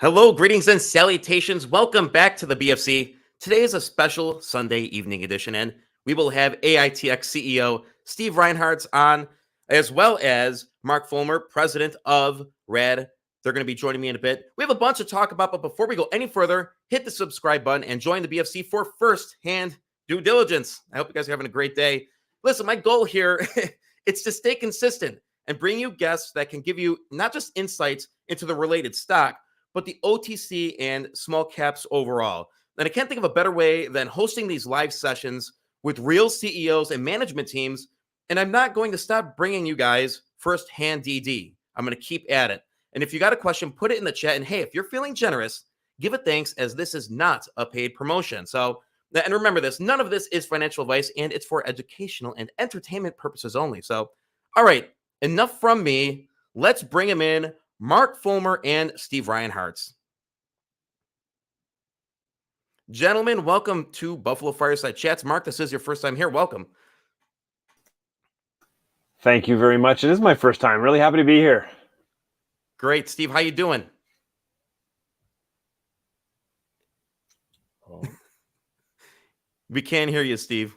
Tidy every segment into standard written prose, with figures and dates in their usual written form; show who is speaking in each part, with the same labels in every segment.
Speaker 1: Hello, greetings and salutations. Welcome back to the BFC. Today is a special Sunday evening edition, and we will have AITX CEO Steve Reinharz on, as well as Mark Fulmer, president of RAD. They're going to be joining me in a bit. We have a bunch to talk about, but before we go any further, hit the subscribe button and join the BFC for first-hand due diligence. I hope you guys are having a great day. Listen, my goal here it's to stay consistent and bring you guests that can give you not just insights into the related stock, but the OTC and small caps overall. And I can't think of a better way than hosting these live sessions with real CEOs and management teams. And I'm not going to stop bringing you guys firsthand DD. I'm going to keep at it. And if you got a question, put it in the chat. And hey, if you're feeling generous, give it thanks, as this is not a paid promotion. So, and remember this, none of this is financial advice, and it's for educational and entertainment purposes only. So, all right, enough from me. Let's bring him in. Mark Fulmer and Steve Reinharz. Gentlemen, welcome to Buffalo Fireside Chats. Mark, this is your first time here. Welcome.
Speaker 2: Thank you very much. It is my first time. Really happy to be here.
Speaker 1: Great. Steve, how you doing? We can't hear you, Steve.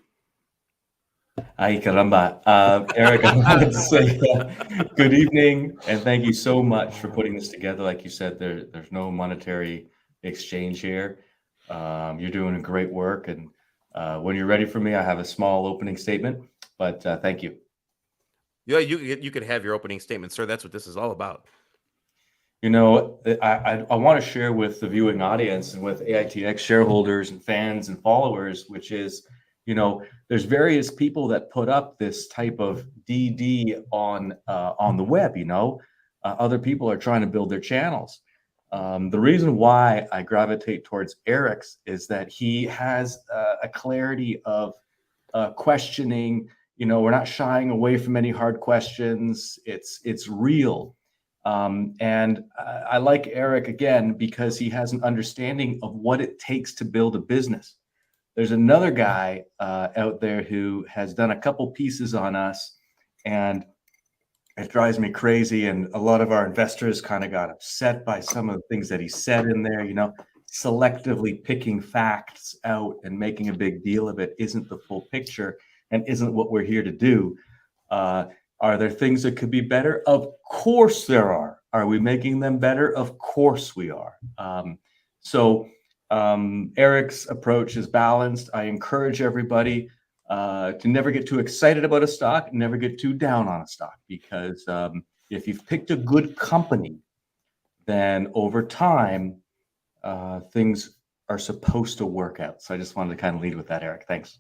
Speaker 3: Ay, caramba. Eric, I wanted to say good evening, and thank you so much for putting this together. Like you said, there's no monetary exchange here. You're doing great work, and when you're ready for me, I have a small opening statement, but thank you.
Speaker 1: Yeah, you could have your opening statement, sir. That's what this is all about.
Speaker 3: You know, I want to share with the viewing audience and with AITX shareholders and fans and followers, which is, you know, there's various people that put up this type of DD on the web. You know, other people are trying to build their channels. The reason why I gravitate towards Eric's is that he has a clarity of questioning. You know, we're not shying away from any hard questions. It's real. And I like Eric again because he has an understanding of what it takes to build a business. There's another guy out there who has done a couple pieces on us, and it drives me crazy. And a lot of our investors kind of got upset by some of the things that he said in there. You know, selectively picking facts out and making a big deal of it isn't the full picture and isn't what we're here to do. Are there things that could be better? Of course there are. Are we making them better? Of course we are. Eric's approach is balanced. I encourage everybody to never get too excited about a stock, never get too down on a stock, because if you've picked a good company, then over time, things are supposed to work out. So I just wanted to kind of lead with that, Eric. Thanks.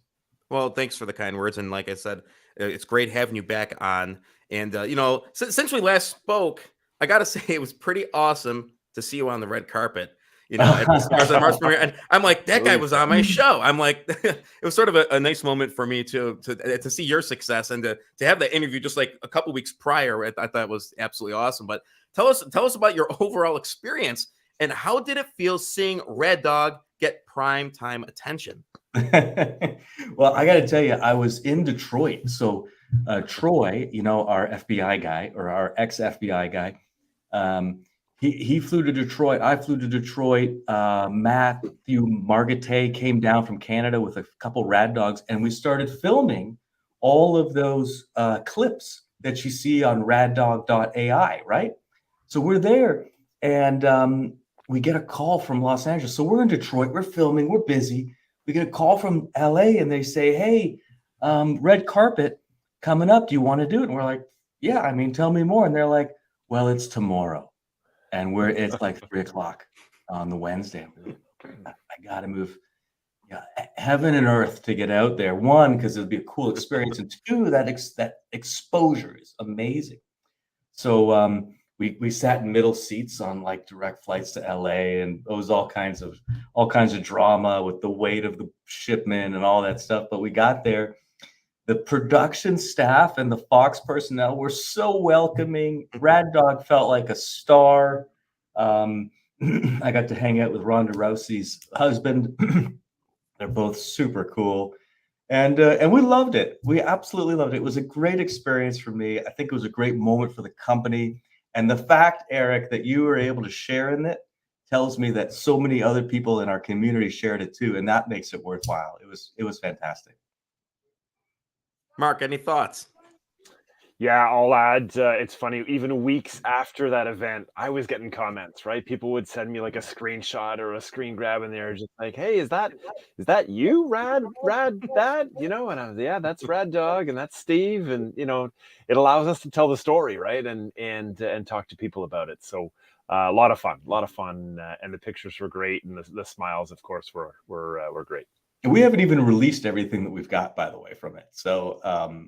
Speaker 1: Well, thanks for the kind words. And like I said, it's great having you back on. And, you know, since we last spoke, I got to say it was pretty awesome to see you on the red carpet. You know, at the Stars and Mars premiere, and I'm like, that guy was on my show. I'm like, it was sort of a nice moment for me to see your success and to have that interview just like a couple weeks prior. I thought was absolutely awesome. But tell us about your overall experience and how did it feel seeing Red Dog get prime time attention?
Speaker 3: Well, I got to tell you, I was in Detroit. So Troy, you know, our FBI guy or our ex-FBI guy, he flew to Detroit. I flew to Detroit. Matthew Margate came down from Canada with a couple Rad Dogs, and we started filming all of those clips that you see on raddog.ai, right? So we're there, and we get a call from Los Angeles. So we're in Detroit. We're filming. We're busy. We get a call from LA, and they say, hey, red carpet coming up. Do you want to do it? And we're like, yeah, I mean, tell me more. And they're like, well, it's tomorrow. And it's like 3:00 on the Wednesday. I got to move heaven and earth to get out there. One, because it'll be a cool experience. And two, that exposure is amazing. So we sat in middle seats on like direct flights to LA, and it was all kinds of drama with the weight of the shipment and all that stuff. But we got there. The production staff and the Fox personnel were so welcoming. Rad Dog felt like a star. I got to hang out with Ronda Rousey's husband. They're both super cool. And we loved it. We absolutely loved it. It was a great experience for me. I think it was a great moment for the company. And the fact, Eric, that you were able to share in it tells me that so many other people in our community shared it too, and that makes it worthwhile. It was fantastic.
Speaker 1: Mark, any thoughts?
Speaker 2: Yeah, I'll add, it's funny, even weeks after that event, I was getting comments, right? People would send me like a screenshot or a screen grab, and they're just like, "Hey, is that you, Rad Dad?" You know, and I was, "Yeah, that's Rad Dog, and that's Steve," and you know, it allows us to tell the story, right? And talk to people about it. So a lot of fun, and the pictures were great, and the smiles, of course, were great.
Speaker 3: And we haven't even released everything that we've got, by the way, from it. So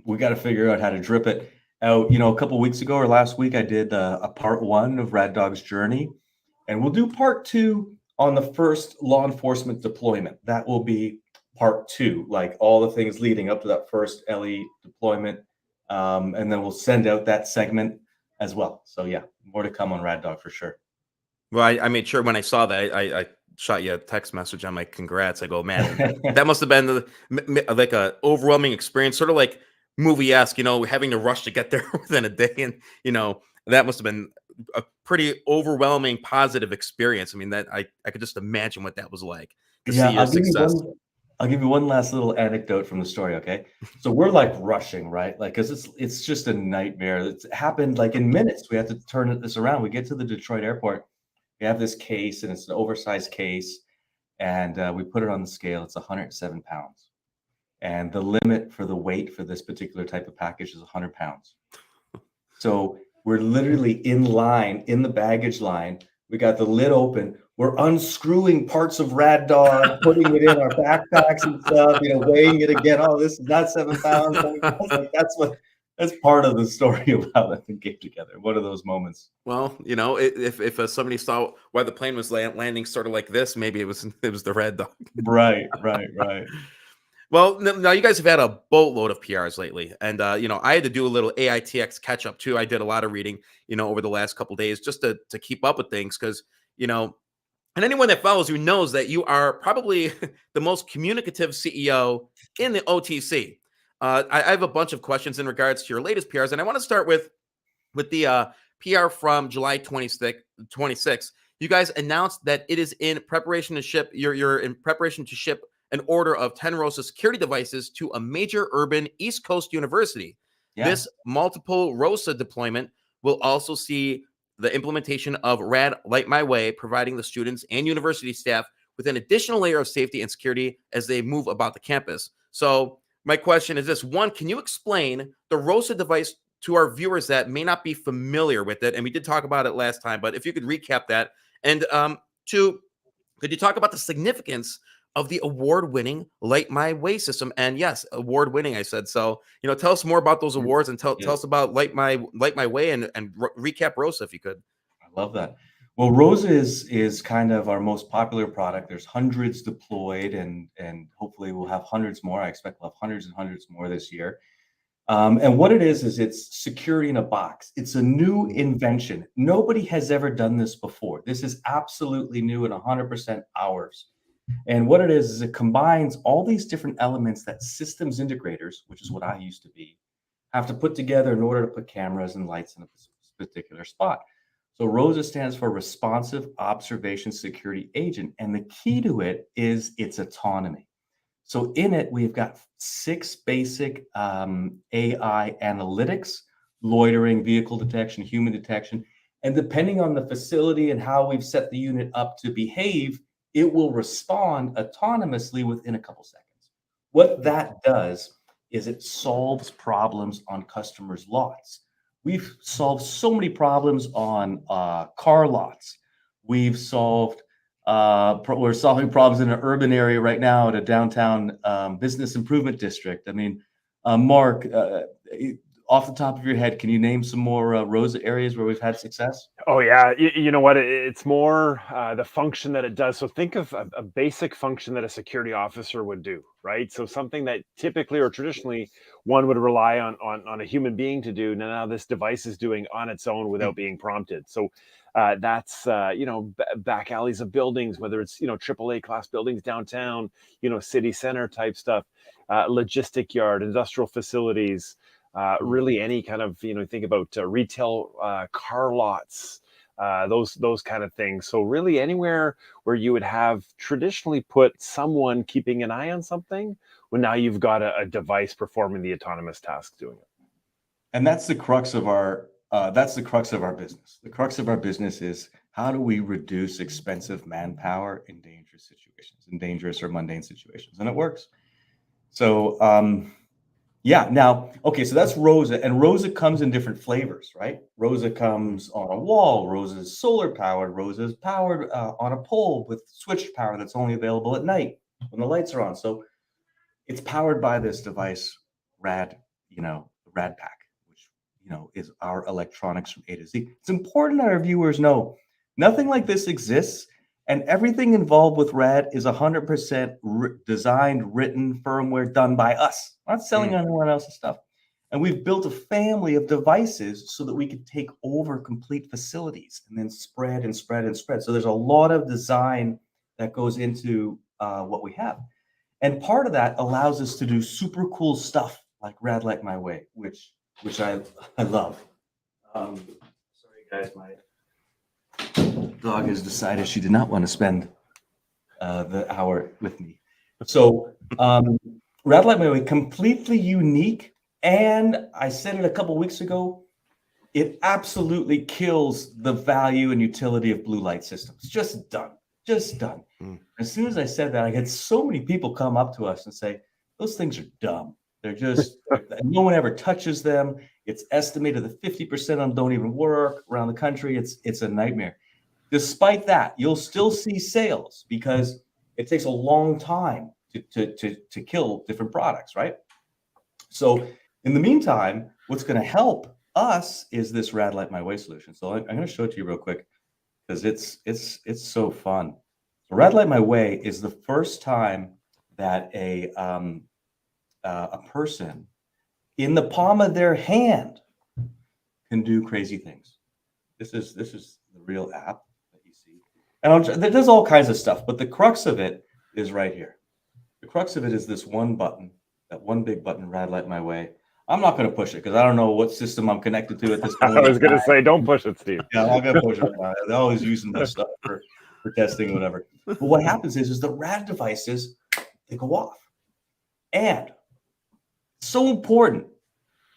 Speaker 3: we got to figure out how to drip it out. You know, a couple weeks ago or last week, I did a part 1 of Rad Dog's journey, and we'll do part 2 on the first law enforcement deployment. That will be part 2, like all the things leading up to that first LE deployment, and then we'll send out that segment as well. So yeah, more to come on Rad Dog for sure.
Speaker 1: Well, I made sure when I saw that, I shot you a text message. I'm like, congrats. I go, man, that must have been like a overwhelming experience, sort of like movie-esque, you know, having to rush to get there within a day. And, you know, that must have been a pretty overwhelming positive experience. I mean, that I could just imagine what that was like to see your success.
Speaker 3: I'll give you one last little anecdote from the story, okay? So we're like rushing, right? Like, because it's just a nightmare. It's happened like in minutes. We have to turn this around. We get to the Detroit airport. We have this case, and it's an oversized case, and we put it on the scale. It's 107 pounds. And the limit for the weight for this particular type of package is 100 pounds. So we're literally in line, in the baggage line. We got the lid open. We're unscrewing parts of Rad Dog, putting it in our backpacks and stuff, you know, weighing it again. Oh, this is not 7 pounds. Like, that's part of the story of how that thing came together. One of those moments.
Speaker 1: Well, you know, if somebody saw why the plane was landing sort of like this, maybe it was the Rad Dog.
Speaker 3: Right.
Speaker 1: Well, now you guys have had a boatload of PRs lately, and you know, I had to do a little AITX catch up too. I did a lot of reading, you know, over the last couple of days just to keep up with things, because you know, and anyone that follows you knows that you are probably the most communicative CEO in the OTC. I have a bunch of questions in regards to your latest PRs, and I want to start with the PR from July 26th. You guys announced that it is in preparation to ship. You're in preparation to ship an order of 10 Rosa security devices to a major urban East Coast university. Yeah. This multiple Rosa deployment will also see the implementation of Rad Light My Way, providing the students and university staff with an additional layer of safety and security as they move about the campus. So my question is this: one, can you explain the Rosa device to our viewers that may not be familiar with it? And we did talk about it last time, but if you could recap that. And two, could you talk about the significance of the award-winning Light My Way system? And yes, award-winning, I said. So, you know, tell us more about those awards, and tell us about Light My Way, and recap Rosa, if you could.
Speaker 3: I love that. Well, Rosa is kind of our most popular product. There's hundreds deployed, and hopefully we'll have hundreds more. I expect we'll have hundreds and hundreds more this year. And what it is it's security in a box. It's a new invention. Nobody has ever done this before. This is absolutely new and 100% ours. And what it is it combines all these different elements that systems integrators, which is what I used to be, have to put together in order to put cameras and lights in a particular spot. So Rosa stands for Responsive Observation Security Agent. And the key to it is its autonomy. So in it, we've got 6 basic AI analytics: loitering, vehicle detection, human detection. And depending on the facility and how we've set the unit up to behave, it will respond autonomously within a couple seconds. What that does is it solves problems on customers' lots. We've solved so many problems on car lots. We're solving problems in an urban area right now at a downtown business improvement district. I mean, Mark, off the top of your head, can you name some more Rosa areas where we've had success?
Speaker 2: Oh yeah, you know what? It's more the function that it does. So think of a basic function that a security officer would do, right? So something that typically or traditionally one would rely on a human being to do. Now this device is doing on its own without being prompted. So that's you know, back alleys of buildings, whether it's, you know, AAA class buildings downtown, you know, city center type stuff, logistic yard, industrial facilities. Really any kind of, you know, think about retail car lots, those kind of things. So really anywhere where you would have traditionally put someone keeping an eye on something, well, now you've got a device performing the autonomous task doing it.
Speaker 3: And that's the crux of our business. The crux of our business is, how do we reduce expensive manpower in dangerous situations, in dangerous or mundane situations? And it works. So yeah, now, okay, so that's Rosa, and Rosa comes in different flavors, right? Rosa comes on a wall, Rosa's solar powered, Rosa's powered on a pole with switched power that's only available at night when the lights are on. So it's powered by this device, Rad Pack, which, is our electronics from A to Z. It's important that our viewers know nothing like this exists. And everything involved with Rad is 100% designed, written, firmware done by us. We're not selling anyone else's stuff. And we've built a family of devices so that we could take over complete facilities and then spread and spread and spread. So there's a lot of design that goes into what we have. And part of that allows us to do super cool stuff like Rad Like My Way, which I love. Sorry, guys, my dog has decided she did not want to spend the hour with me. So Rad Like My Way, completely unique. And I said it a couple weeks ago, it absolutely kills the value and utility of blue light systems. Just done. As soon as I said that, I had so many people come up to us and say, those things are dumb. They're just, no one ever touches them. It's estimated that 50% of them don't even work around the country. It's a nightmare. Despite that, you'll still see sales because it takes a long time to kill different products, right? So in the meantime, what's going to help us is this Rad Like My Way solution. So I'm going to show it to you real quick because it's so fun. So Rad Like My Way is the first time that a person in the palm of their hand can do crazy things. This is the real app. And it does all kinds of stuff, but the crux of it is right here. The crux of it is this one button, that one big button, Rad Like My Way. I'm not going to push it because I don't know what system I'm connected to at this point.
Speaker 2: I was going to say, don't push it, Steve.
Speaker 3: Yeah, I'm not going to push it. They're always using this stuff for testing, whatever. But what happens is the Rad devices, they go off. And it's so important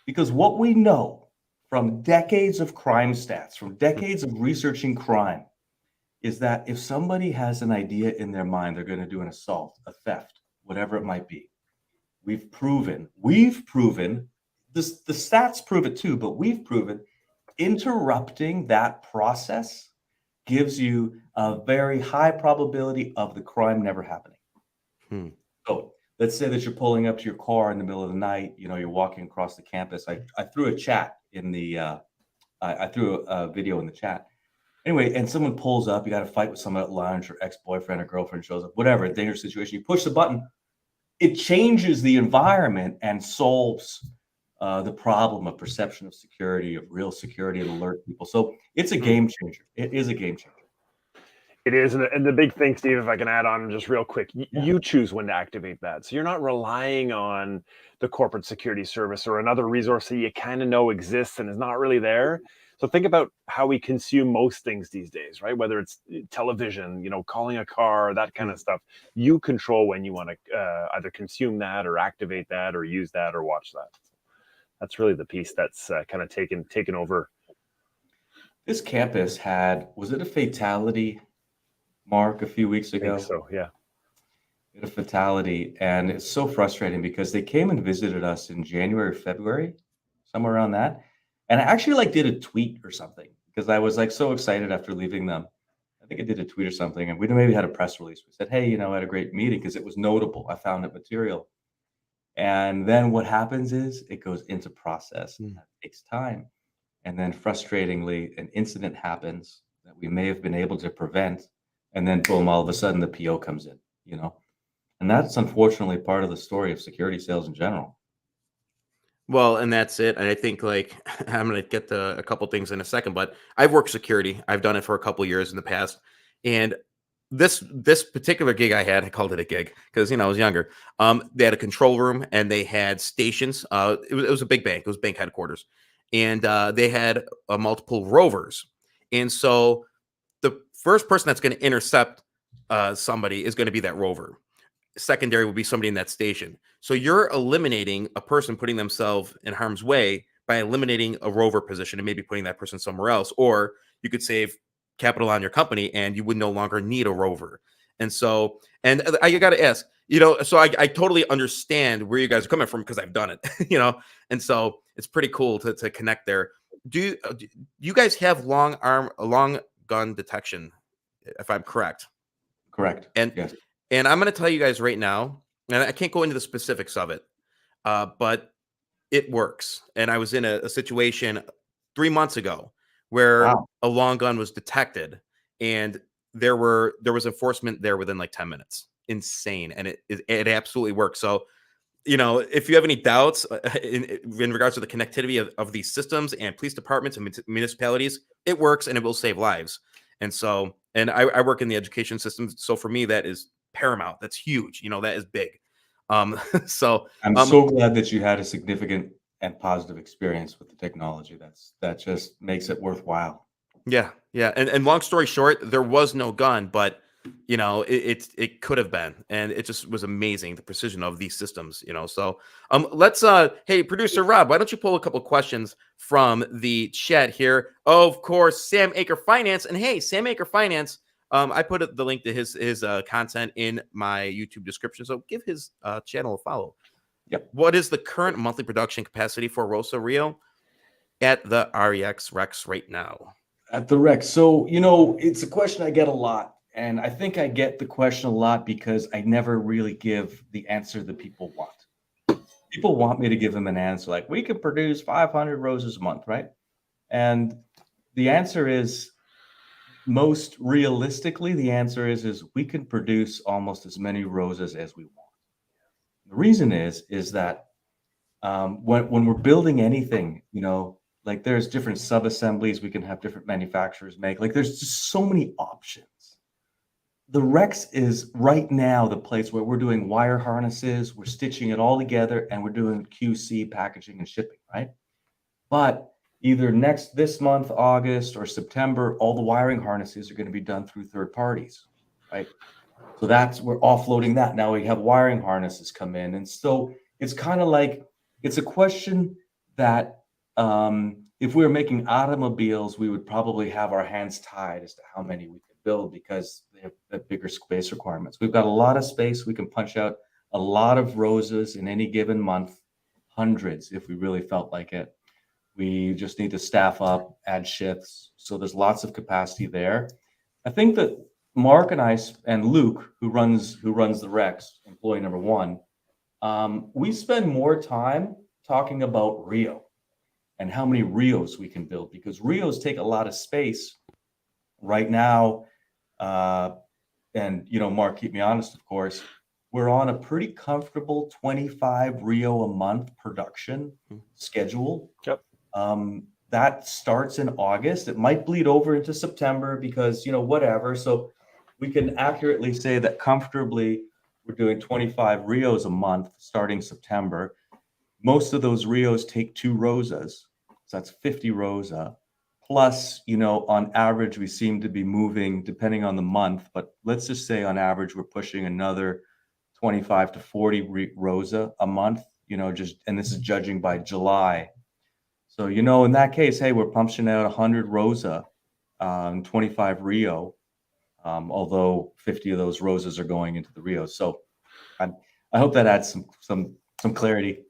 Speaker 3: because what we know from decades of crime stats, from decades of researching crime, is that if somebody has an idea in their mind, they're going to do an assault, a theft, whatever it might be. We've proven, this, the stats prove it too, but we've proven interrupting that process gives you a very high probability of the crime never happening. So let's say that you're pulling up to your car in the middle of the night, you're walking across the campus. I threw a chat in the, I threw a video in the chat. Anyway, and someone pulls up, you got to fight with someone at lunch, or ex-boyfriend or girlfriend shows up, whatever, a dangerous situation. You push the button, it changes the environment and solves the problem of perception of security, of real security, and alert people. So it's a game changer. It is a game changer.
Speaker 2: It is. And the big thing, Steve, if I can add on just real quick, you choose when to activate that. So you're not relying on the corporate security service or another resource that you kind of know exists and is not really there. So think about how we consume most things these days, right? Whether it's television, calling a car, that kind of stuff. You control when you want to either consume that or activate that or use that or watch that. That's really the piece that's kind of taken over.
Speaker 3: This campus was it a fatality, Mark, a few weeks ago?
Speaker 2: I think so, yeah.
Speaker 3: A fatality, and it's so frustrating because they came and visited us in January, February, somewhere around that. And I actually did a tweet or something because I was so excited after leaving them. I think I did a tweet or something, and we maybe had a press release. We said, hey, I had a great meeting because it was notable. I found it material. And then what happens is it goes into process. And that takes time. And then frustratingly, an incident happens that we may have been able to prevent. And then boom, all of a sudden the PO comes in, And that's unfortunately part of the story of security sales in general.
Speaker 1: Well, and that's it. And I think I'm going to get to a couple things in a second, but I've worked security. I've done it for a couple years in the past. And this particular gig I called it a gig because, I was younger. They had a control room and they had stations. It was a big bank. It was bank headquarters. And they had multiple rovers. And so the first person that's going to intercept somebody is going to be that rover. Secondary will be somebody in that station. So you're eliminating a person putting themselves in harm's way by eliminating a rover position and maybe putting that person somewhere else. Or you could save capital on your company and you would no longer need a rover. And so, and I got to ask, so I totally understand where you guys are coming from because I've done it, and so it's pretty cool to connect there. Do you guys have long gun detection, if I'm correct?
Speaker 3: Correct.
Speaker 1: And
Speaker 3: yes.
Speaker 1: And I'm going to tell you guys right now, and I can't go into the specifics of it, but it works. And I was in a situation 3 months ago where
Speaker 3: Wow.
Speaker 1: a long gun was detected, and there was enforcement there within like 10 minutes. Insane, and it absolutely works. So, if you have any doubts in regards to the connectivity of these systems and police departments and municipalities, it works and it will save lives. And so, and I work in the education system, so for me that is paramount. That's huge. That is big. So
Speaker 3: I'm so glad that you had a significant and positive experience with the technology. That just makes it worthwhile.
Speaker 1: Yeah. And long story short, there was no gun, but it could have been, and it just was amazing, the precision of these systems. So let's hey, producer Rob, why don't you pull a couple questions from the chat here? Of course, Sam Aker Finance, and hey, Sam Aker Finance. I put the link to his content in my YouTube description, so give his channel a follow.
Speaker 3: Yep.
Speaker 1: What is the current monthly production capacity for Rosa Rio at the REX Rex right now?
Speaker 3: At the Rex. So, it's a question I get a lot. And I think I get the question a lot because I never really give the answer that people want. People want me to give them an answer like, we can produce 500 roses a month, right? And the answer is, most realistically, the answer is we can produce almost as many roses as we want. The reason is that when we're building anything, like there's different sub-assemblies we can have different manufacturers make. Like there's just so many options. The Rex is right now the place where we're doing wire harnesses, we're stitching it all together, and we're doing QC, packaging, and shipping, right? But either this month, August, or September, all the wiring harnesses are going to be done through third parties, right? So we're offloading that. Now we have wiring harnesses come in. And so it's kind of like, it's a question that if we were making automobiles, we would probably have our hands tied as to how many we could build because they have bigger space requirements. We've got a lot of space. We can punch out a lot of roses in any given month, hundreds if we really felt like it. We just need to staff up, add shifts. So there's lots of capacity there. I think that Mark and I and Luke, who runs the Rex, employee number 1, we spend more time talking about Rio and how many Rios we can build, because Rios take a lot of space right now. And Mark, keep me honest, of course, we're on a pretty comfortable 25 Rio a month production schedule.
Speaker 2: Yep.
Speaker 3: That starts in August. It might bleed over into September because, whatever. So we can accurately say that comfortably we're doing 25 Rios a month starting September. Most of those Rios take 2 Rosas. So that's 50 Rosa. Plus, on average, we seem to be moving depending on the month. But let's just say on average, we're pushing another 25 to 40 Rosa a month, and this is judging by July. So, in that case, hey, we're pumping out 100 Rosa, 25 Rio, although 50 of those Rosas are going into the Rio. So I hope that adds some clarity.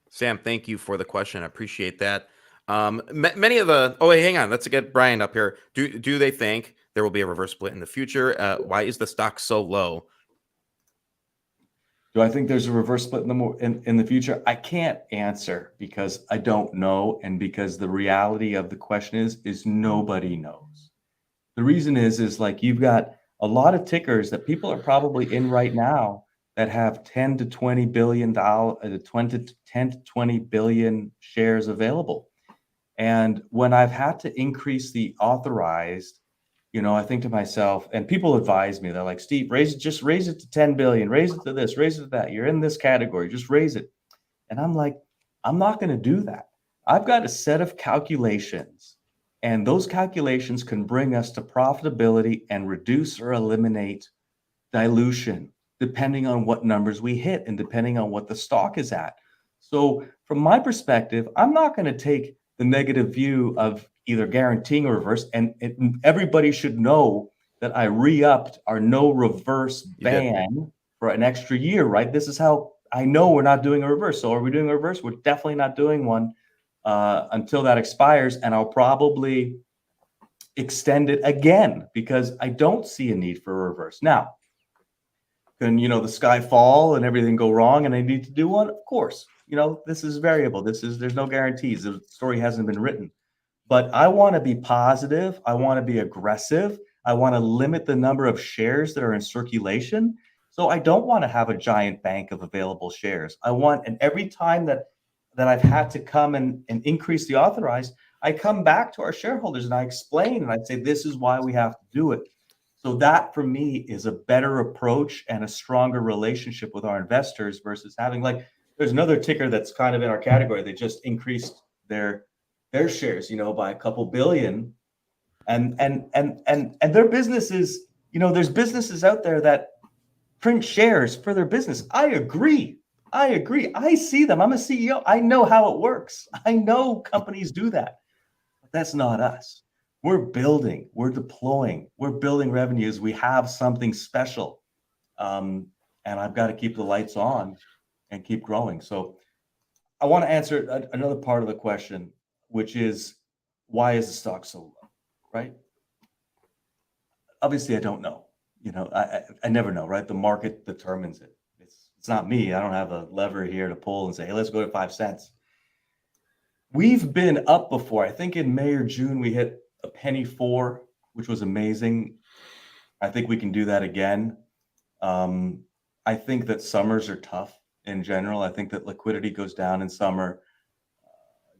Speaker 1: Sam, thank you for the question. I appreciate that. Many of the, oh, wait, hang on. Let's get Brian up here. Do they think there will be a reverse split in the future? Why is the stock so low?
Speaker 3: Do I think there's a reverse split in the future? I can't answer because I don't know, and because the reality of the question is nobody knows. The reason is like you've got a lot of tickers that people are probably in right now that have 10 to 20 billion shares available. And when I've had to increase the authorized, I think to myself, and people advise me, they're like, Steve, just raise it to 10 billion, raise it to this, raise it to that. You're in this category, just raise it. And I'm like, I'm not going to do that. I've got a set of calculations And those calculations can bring us to profitability and reduce or eliminate dilution, depending on what numbers we hit and depending on what the stock is at. So from my perspective, I'm not going to take the negative view of either guaranteeing or reverse. And everybody should know that I re-upped our no reverse ban for an extra year, right? This is how I know we're not doing a reverse. So are we doing a reverse? We're definitely not doing one until that expires. And I'll probably extend it again because I don't see a need for a reverse. Now, can, the sky fall and everything go wrong and I need to do one? Of course. This is variable. There's no guarantees. The story hasn't been written. But I want to be positive. I want to be aggressive. I want to limit the number of shares that are in circulation. So I don't want to have a giant bank of available shares. And every time that I've had to come and increase the authorized, I come back to our shareholders and I explain and I say, this is why we have to do it. So that for me is a better approach and a stronger relationship with our investors versus having there's another ticker that's kind of in our category. They just increased their shares, by a couple billion, and their businesses, there's businesses out there that print shares for their business. I agree. I see them. I'm a CEO. I know how it works. I know companies do that, but that's not us. We're building, we're deploying, we're building revenues. We have something special, and I've got to keep the lights on and keep growing. So I want to answer another part of the question, which is, why is the stock so low, right? Obviously, I don't know. I never know, right? The market determines it. It's not me. I don't have a lever here to pull and say, hey, let's go to 5 cents. We've been up before. I think in May or June, we hit a penny 4, which was amazing. I think we can do that again. I think that summers are tough in general. I think that liquidity goes down in summer.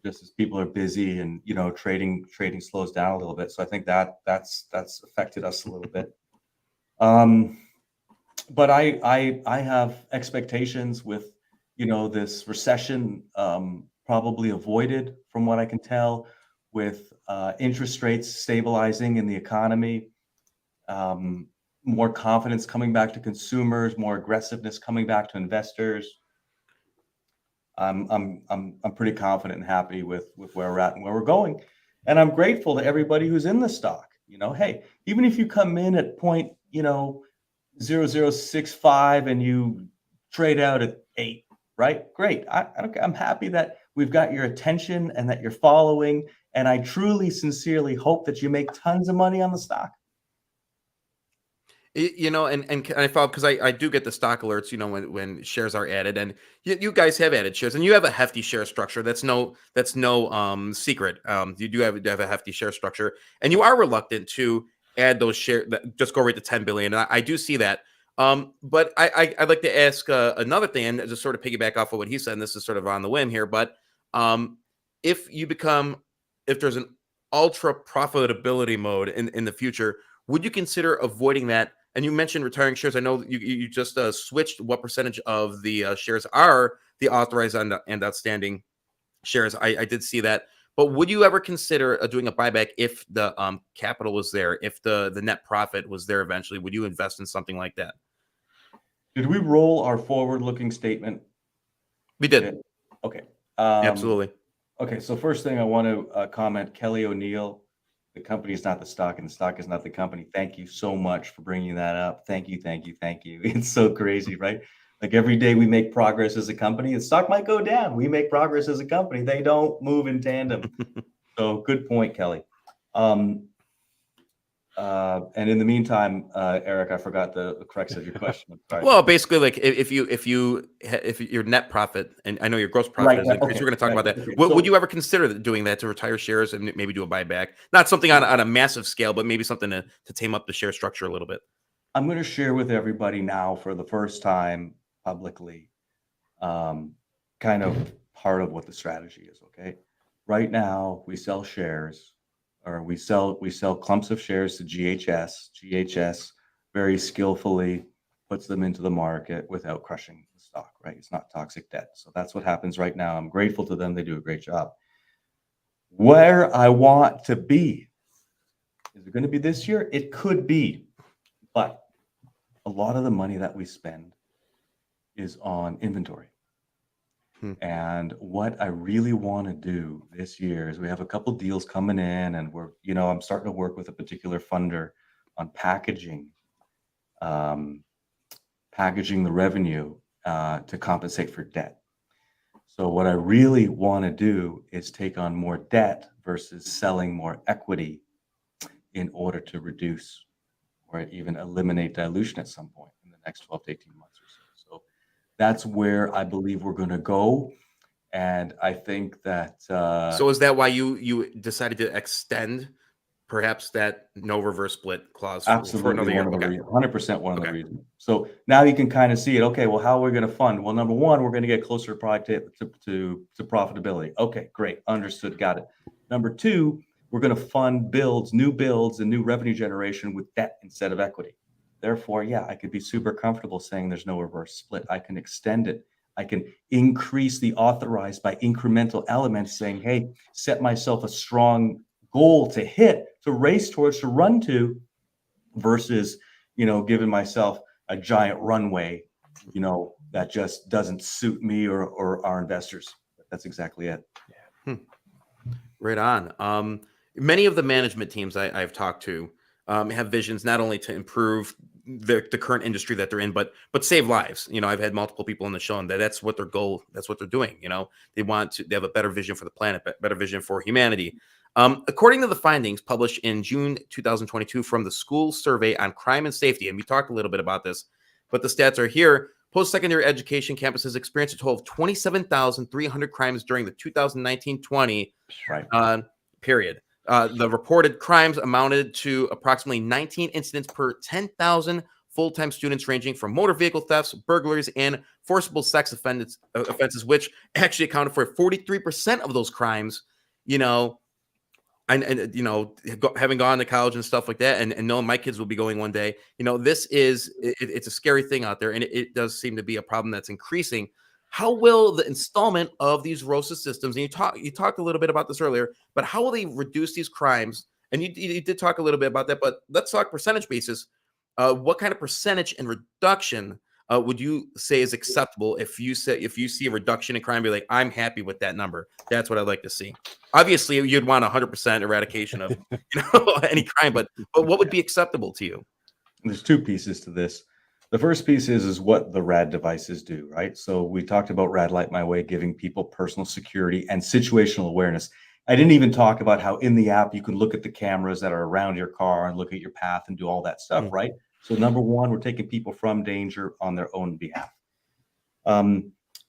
Speaker 3: Just as people are busy and trading slows down a little bit. So I think that's affected us a little bit. But I have expectations with this recession probably avoided from what I can tell, with interest rates stabilizing in the economy, more confidence coming back to consumers, more aggressiveness coming back to investors. I'm pretty confident and happy with where we're at and where we're going. And I'm grateful to everybody who's in the stock. Hey, even if you come in at 0.0065 and you trade out at 8, right? Great. I'm happy that we've got your attention and that you're following. And I truly, sincerely hope that you make tons of money on the stock.
Speaker 1: And I follow because I do get the stock alerts, when shares are added, and you guys have added shares, and you have a hefty share structure. That's no secret. You do have a hefty share structure, and you are reluctant to add those shares that just go right to 10 billion. And I do see that. But I'd like to ask another thing, and just sort of piggyback off of what he said. And this is sort of on the whim here, but if there's an ultra profitability mode in the future, would you consider avoiding that? And you mentioned retiring shares. I know you just switched what percentage of the shares are the authorized and outstanding shares. I did see that. But would you ever consider doing a buyback if the capital was there, if the net profit was there eventually? Would you invest in something like that?
Speaker 3: Did we roll our forward-looking statement?
Speaker 1: We did.
Speaker 3: Okay.
Speaker 1: Absolutely.
Speaker 3: Okay, so first thing I want to comment, Kelly O'Neill, the company is not the stock and the stock is not the company. Thank you so much for bringing that up. Thank you. It's so crazy, right? Like every day we make progress as a company. The stock might go down. We make progress as a company. They don't move in tandem. So good point, Kelly. And in the meantime, Eric, I forgot the crux of your question. I'm sorry.
Speaker 1: Well, basically, like if your net profit, and I know your gross profit is increased, we're going to talk about that.
Speaker 3: Okay.
Speaker 1: Would you ever consider doing that to retire shares and maybe do a buyback? Not something on a massive scale, but maybe something to tame up the share structure a little bit.
Speaker 3: I'm going to share with everybody now for the first time publicly, kind of part of what the strategy is. Okay, right now we sell shares. Or we sell clumps of shares to GHS. GHS very skillfully puts them into the market without crushing the stock, right? It's not toxic debt. So that's what happens right now. I'm grateful to them. They do a great job. Where I want to be. Is it going to be this year? It could be. But a lot of the money that we spend is on inventory. And what I really want to do this year is we have a couple deals coming in, and I'm starting to work with a particular funder on packaging the revenue to compensate for debt. So what I really want to do is take on more debt versus selling more equity in order to reduce or even eliminate dilution at some point in the next 12 to 18 months or so. So that's where I believe we're going to go. And I think that...
Speaker 1: so is that why you decided to extend perhaps that no reverse split clause for another year?
Speaker 3: 100% one of the reasons. So now you can kind of see it. Okay, well, how are we going to fund? Well, number one, we're going to get closer to profitability. Okay, great. Understood. Got it. Number two, we're going to fund new builds and new revenue generation with debt instead of equity. Therefore, yeah, I could be super comfortable saying there's no reverse split. I can extend it. I can increase the authorized by incremental elements, saying, hey, set myself a strong goal to hit, to race towards, to run to, versus, giving myself a giant runway, that just doesn't suit me or our investors. That's exactly it.
Speaker 1: Right on. Many of the management teams I've talked to have visions not only to improve the current industry that they're in, but save lives. I've had multiple people on the show, and that's what their goal, that's what they're doing. They have a better vision for the planet, better vision for humanity. According to the findings published in June 2022 from the School Survey on Crime and Safety, and we talked a little bit about this, but the stats are here. Post-secondary education campuses experienced a total of 27,300 crimes during the 2019-20 period. The reported crimes amounted to approximately 19 incidents per 10,000 full-time students, ranging from motor vehicle thefts, burglaries, and forcible sex offenses, which actually accounted for 43% of those crimes. Having gone to college and stuff like that, and knowing my kids will be going one day, it's a scary thing out there, and it does seem to be a problem that's increasing. How will the installment of these Rosa systems, and you talked a little bit about this earlier, but how will they reduce these crimes? And you did talk a little bit about that, but let's talk percentage basis. What kind of percentage and reduction would you say is acceptable if you see a reduction in crime, be like, I'm happy with that number. That's what I'd like to see. Obviously, you'd want 100% eradication of any crime, but what would be acceptable to you?
Speaker 3: There's two pieces to this. The first piece is what the RAD devices do, right? So we talked about RAD Light My Way, giving people personal security and situational awareness. I didn't even talk about how in the app you can look at the cameras that are around your car and look at your path and do all that stuff, right? So number one, we're taking people from danger on their own behalf.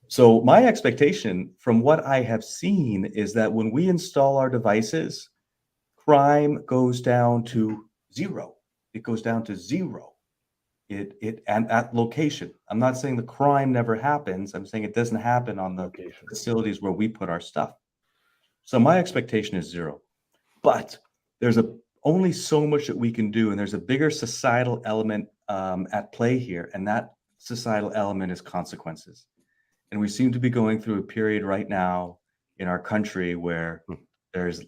Speaker 3: So my expectation from what I have seen is that when we install our devices, crime goes down to zero. It goes down to zero. And at location. I'm not saying the crime never happens. I'm saying it doesn't happen on the facilities where we put our stuff. So my expectation is zero. But there's only so much that we can do, and there's a bigger societal element at play here, and that societal element is consequences. And we seem to be going through a period right now in our country where there's,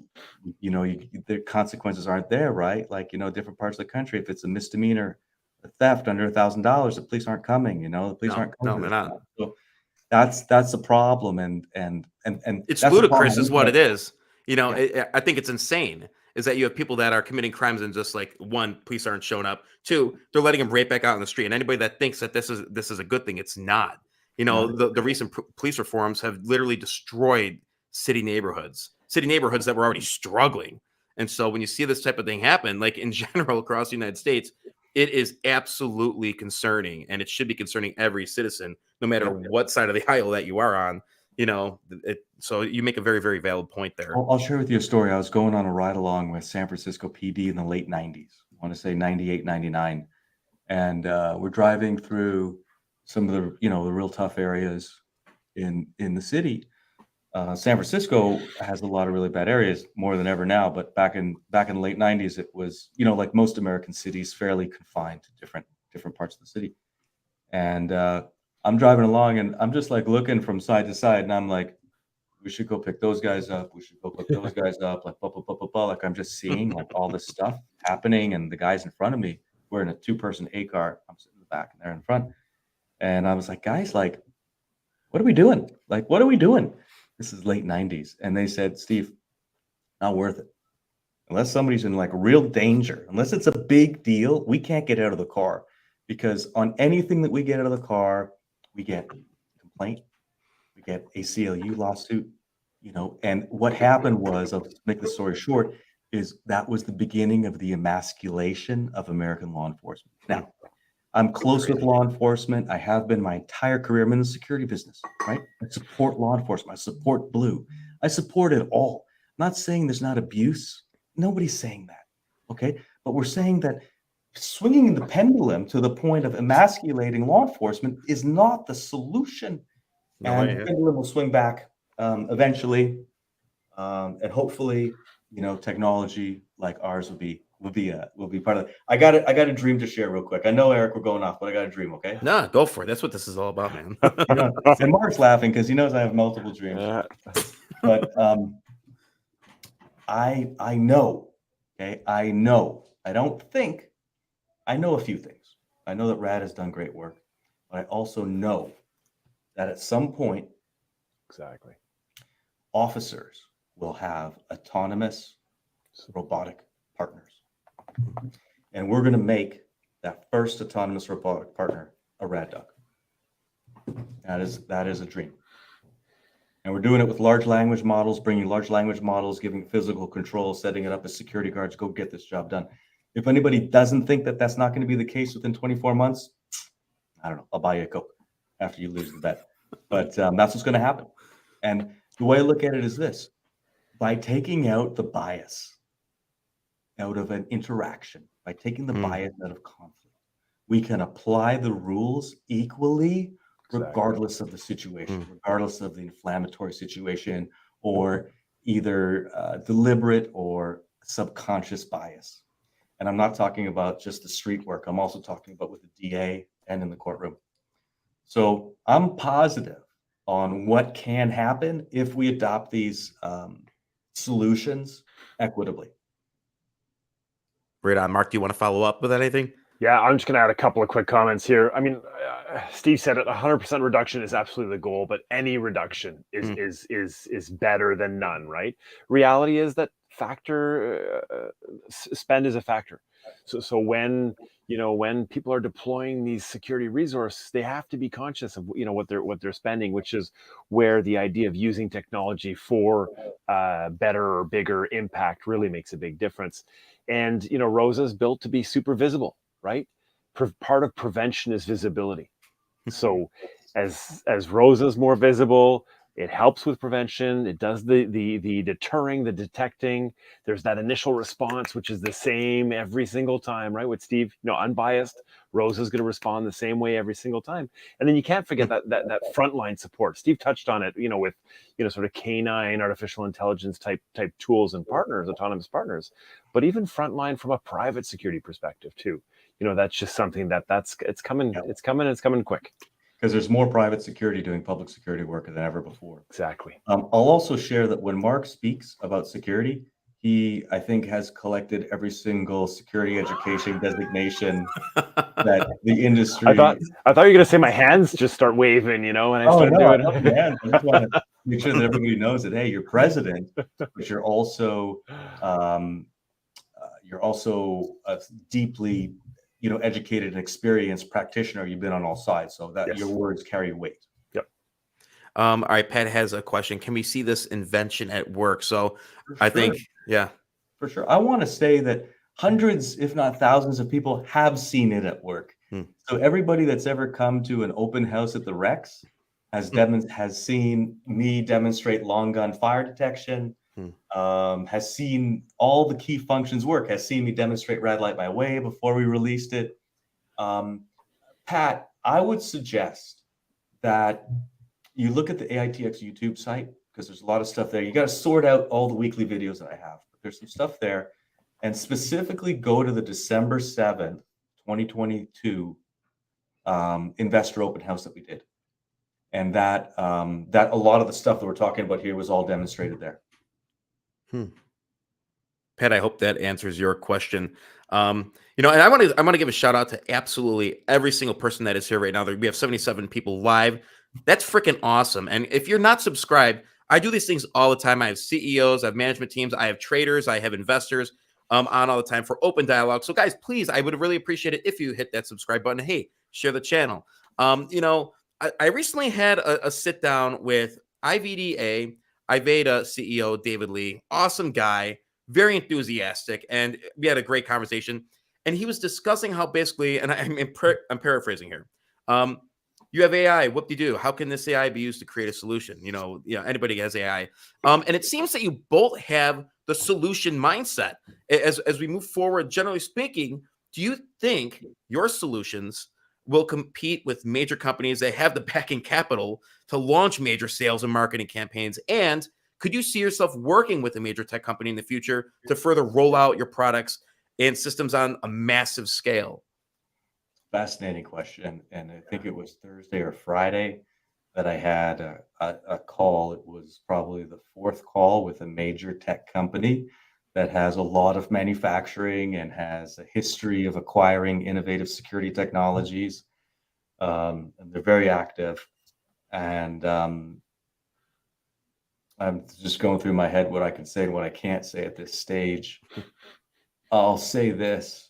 Speaker 3: the consequences aren't there, right? Like, different parts of the country, if it's a misdemeanor, a theft under $1,000, the police aren't coming. The police aren't coming.
Speaker 1: No, they're not.
Speaker 3: So that's a problem, and
Speaker 1: it's ludicrous, is what it is. I think it's insane. Is that you have people that are committing crimes and just like, one, police aren't showing up. Two, they're letting them right back out on the street. And anybody that thinks that this is a good thing, it's not. The recent police reforms have literally destroyed city neighborhoods that were already struggling. And so when you see this type of thing happen, like in general across the United States, it is absolutely concerning, and it should be concerning every citizen, no matter what side of the aisle that you are on. So you make a very, very valid point there.
Speaker 3: I'll share with you a story. I was going on a ride along with San Francisco PD in the late 90s. I want to say 98, 99. And we're driving through some of the, the real tough areas in the city. San Francisco has a lot of really bad areas, more than ever now. But back in the late 90s, it was, like most American cities, fairly confined to different parts of the city. And I'm driving along, and I'm just like looking from side to side, and I'm like, we should go pick those guys up. We should go pick those guys up. Like, blah, blah, blah, blah, blah. Like, I'm just seeing like all this stuff happening, and the guys in front of me were in a 2-person Aker. I'm sitting in the back, and they're in front. And I was like, guys, like, what are we doing? Like, what are we doing? This is late 90s. And they said, Steve, not worth it. Unless somebody's in like real danger, unless it's a big deal, we can't get out of the car, because on anything that we get out of the car, we get complaint, we get ACLU lawsuit, you know. And what happened was, I'll make the story short, is that was the beginning of the emasculation of American law enforcement. Now, I'm close with law enforcement. I have been my entire career. I'm in the security business, right? I support law enforcement. I support blue. I support it all. I'm not saying there's not abuse. Nobody's saying that, okay? But we're saying that swinging the pendulum to the point of emasculating law enforcement is not the solution. And the pendulum will swing back eventually, and hopefully, you know, technology like ours will be part of it. I got a dream to share real quick. I know, Eric, we're going off, but I got a dream. Okay?
Speaker 1: No, go for it. That's what this is all about, man.
Speaker 3: You know, and Mark's laughing because he knows I have multiple dreams. But I know, okay, I know. I don't think, I know a few things. I know that Rad has done great work, but I also know that at some point,
Speaker 2: Exactly,
Speaker 3: officers will have autonomous robotic partners. And we're going to make that first autonomous robotic partner a Rad Duck. That is a dream. And we're doing it with large language models, bringing large language models, giving physical control, setting it up as security guards. Go get this job done. If anybody doesn't think that that's not going to be the case within 24 months, I don't know. I'll buy you a Coke after you lose the bet. But that's what's going to happen. And the way I look at it is this: by taking out the bias out of an interaction, by taking the bias out of conflict, we can apply the rules equally, regardless of the situation, regardless of the inflammatory situation, or either deliberate or subconscious bias. And I'm not talking about just the street work. I'm also talking about with the DA and in the courtroom. So I'm positive on what can happen if we adopt these solutions equitably.
Speaker 1: Right on. Mark, do you want to follow up with anything?
Speaker 2: Yeah, I'm just going to add a couple of quick comments here. I mean, Steve said it, 100% reduction is absolutely the goal, but any reduction is better than none, right? Reality is that spend is a factor. So when people are deploying these security resources, they have to be conscious of what they're spending, which is where the idea of using technology for better or bigger impact really makes a big difference. And Rosa is built to be super visible, right? Part of prevention is visibility. So as Rosa is more visible, it helps with prevention. It does the deterring, the detecting. There's that initial response, which is the same every single time, right? With Steve, unbiased, Rosa's going to respond the same way every single time. And then you can't forget that frontline support. Steve touched on it, with sort of canine artificial intelligence type tools and partners, autonomous partners, but even frontline from a private security perspective too. That's just something it's coming quick.
Speaker 3: Because there's more private security doing public security work than ever before.
Speaker 2: Exactly.
Speaker 3: I'll also share that when Mark speaks about security, he, I think, has collected every single security education designation that the industry.
Speaker 2: I thought you were going to say my hands just start waving, when I start doing it.
Speaker 3: I just want to make sure that everybody knows that, hey, you're president, but you're also deeply educated and experienced practitioner. You've been on all sides, so that your words carry weight.
Speaker 2: Yep.
Speaker 1: All right, Pat has a question. Can we see this invention at work? So I think,
Speaker 3: for sure. I want to say that hundreds, if not thousands of people have seen it at work. So everybody that's ever come to an open house at the Rex has seen me demonstrate long gun fire detection, has seen all the key functions work, has seen me demonstrate red light by way before we released it. Pat, I would suggest that you look at the AITX YouTube site, because there's a lot of stuff there. You got to sort out all the weekly videos that I have. But there's some stuff there, and specifically go to the December 7th, 2022 investor open house that we did. And that that a lot of the stuff that we're talking about here was all demonstrated there.
Speaker 1: Pat, I hope that answers your question. And I want to give a shout out to absolutely every single person that is here right now. We have 77 people live. That's freaking awesome. And if you're not subscribed, I do these things all the time. I have CEOs, I have management teams, I have traders, I have investors on all the time for open dialogue. So guys, please, I would really appreciate it if you hit that subscribe button. Hey, share the channel. I recently had a sit down with Iveda CEO David Lee, awesome guy, very enthusiastic, and we had a great conversation. And he was discussing how basically, and I'm paraphrasing here. You have AI, whoop-de-doo. How can this AI be used to create a solution? Anybody has AI. And it seems that you both have the solution mindset. As we move forward, generally speaking, do you think your solutions will compete with major companies that have the backing capital to launch major sales and marketing campaigns? And could you see yourself working with a major tech company in the future to further roll out your products and systems on a massive scale?
Speaker 3: Fascinating question. And I think it was Thursday or Friday that I had a call. It was probably the fourth call with a major tech company that has a lot of manufacturing and has a history of acquiring innovative security technologies. And they're very active. And I'm just going through my head what I can say and what I can't say at this stage. I'll say this.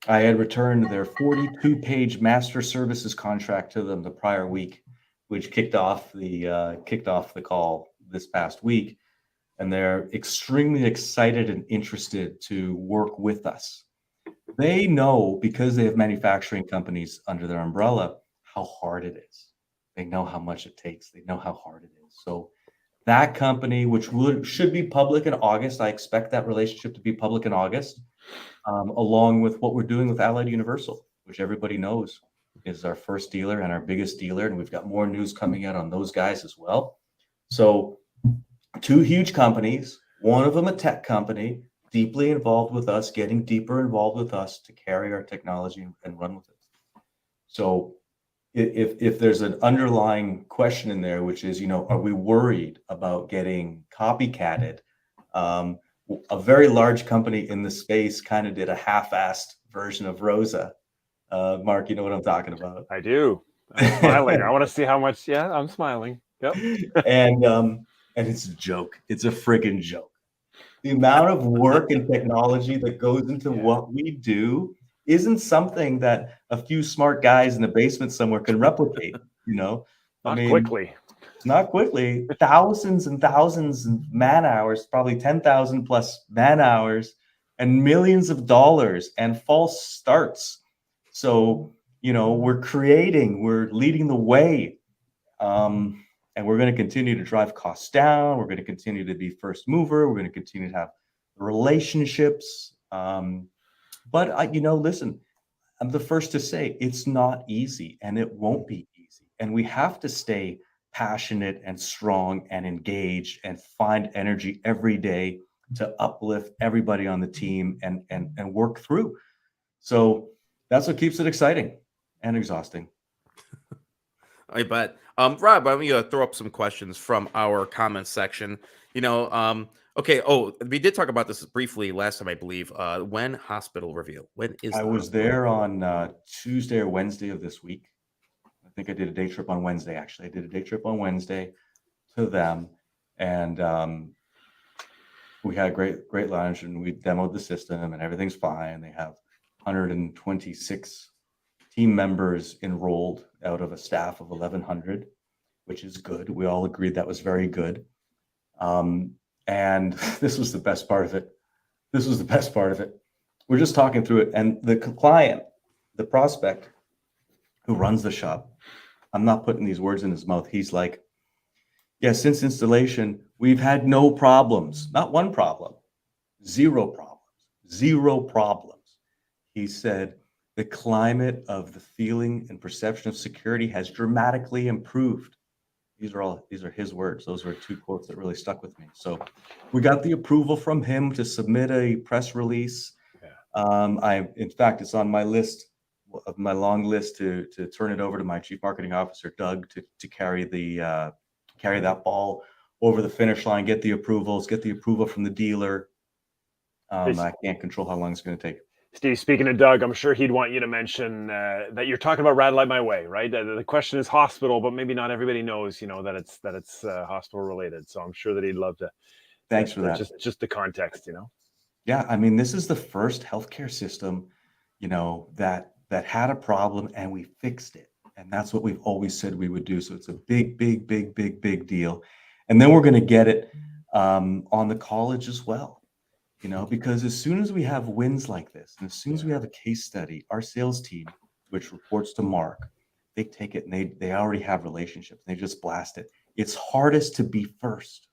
Speaker 3: I had returned their 42-page master services contract to them the prior week, which kicked off the call this past week. And they're extremely excited and interested to work with us. They know, because they have manufacturing companies under their umbrella, how hard it is. They know how much it takes. They know how hard it is. So that company, which should be public in August, I expect that relationship to be public in August, along with what we're doing with Allied Universal, which everybody knows is our first dealer and our biggest dealer. And we've got more news coming out on those guys as well. So two huge companies, one of them a tech company, deeply involved with us, getting deeper involved with us to carry our technology and run with it. So if there's an underlying question in there, which is, are we worried about getting copycatted? A very large company in the space kind of did a half-assed version of Rosa. Mark, you know what I'm talking about?
Speaker 2: I do. I'm smiling. I want to see how much. Yeah, I'm smiling. Yep.
Speaker 3: And it's a joke. It's a friggin' joke. The amount of work and technology that goes into what we do isn't something that a few smart guys in the basement somewhere can replicate. Not
Speaker 2: quickly.
Speaker 3: Not quickly. Thousands and thousands of man hours, probably 10,000 plus man hours, and millions of dollars and false starts. So, we're leading the way. And we're going to continue to drive costs down. We're going to continue to be first mover. We're going to continue to have relationships. But listen, I'm the first to say it's not easy, and it won't be easy. And we have to stay passionate and strong and engaged and find energy every day to uplift everybody on the team and work through. So that's what keeps it exciting and exhausting.
Speaker 1: I bet. Rob, I'm going to throw up some questions from our comments section. Okay. Oh, we did talk about this briefly last time, I believe. When hospital reveal? When is
Speaker 3: I was there on Tuesday or Wednesday of this week. I think I did a day trip on Wednesday, actually. I did a day trip on Wednesday to them. And we had a great lunch, and we demoed the system, and everything's fine. They have 126 team members enrolled out of a staff of 1,100, which is good. We all agreed that was very good. And this was the best part of it. We're just talking through it. And the client, the prospect who runs the shop, I'm not putting these words in his mouth. He's like, yeah, since installation, we've had no problems. Not one problem. Zero problems. He said, the climate of the feeling and perception of security has dramatically improved. These are his words. Those were two quotes that really stuck with me. So we got the approval from him to submit a press release. In fact, it's on my list of my long list to turn it over to my chief marketing officer, Doug, to carry that ball over the finish line, get the approvals, get the approval from the dealer. I can't control how long it's going to take.
Speaker 2: Steve, speaking of Doug, I'm sure he'd want you to mention that you're talking about Rad Light My Way, right? The question is hospital, but maybe not everybody knows, that it's hospital related. So I'm sure that he'd love to.
Speaker 3: Thanks for that.
Speaker 2: Just the context,
Speaker 3: Yeah, I mean, this is the first healthcare system, that had a problem and we fixed it. And that's what we've always said we would do. So it's a big deal. And then we're going to get it on the college as well. Because as soon as we have wins like this, and as soon as we have a case study, our sales team, which reports to Mark, they take it and they already have relationships. They just blast it. It's hardest to be first.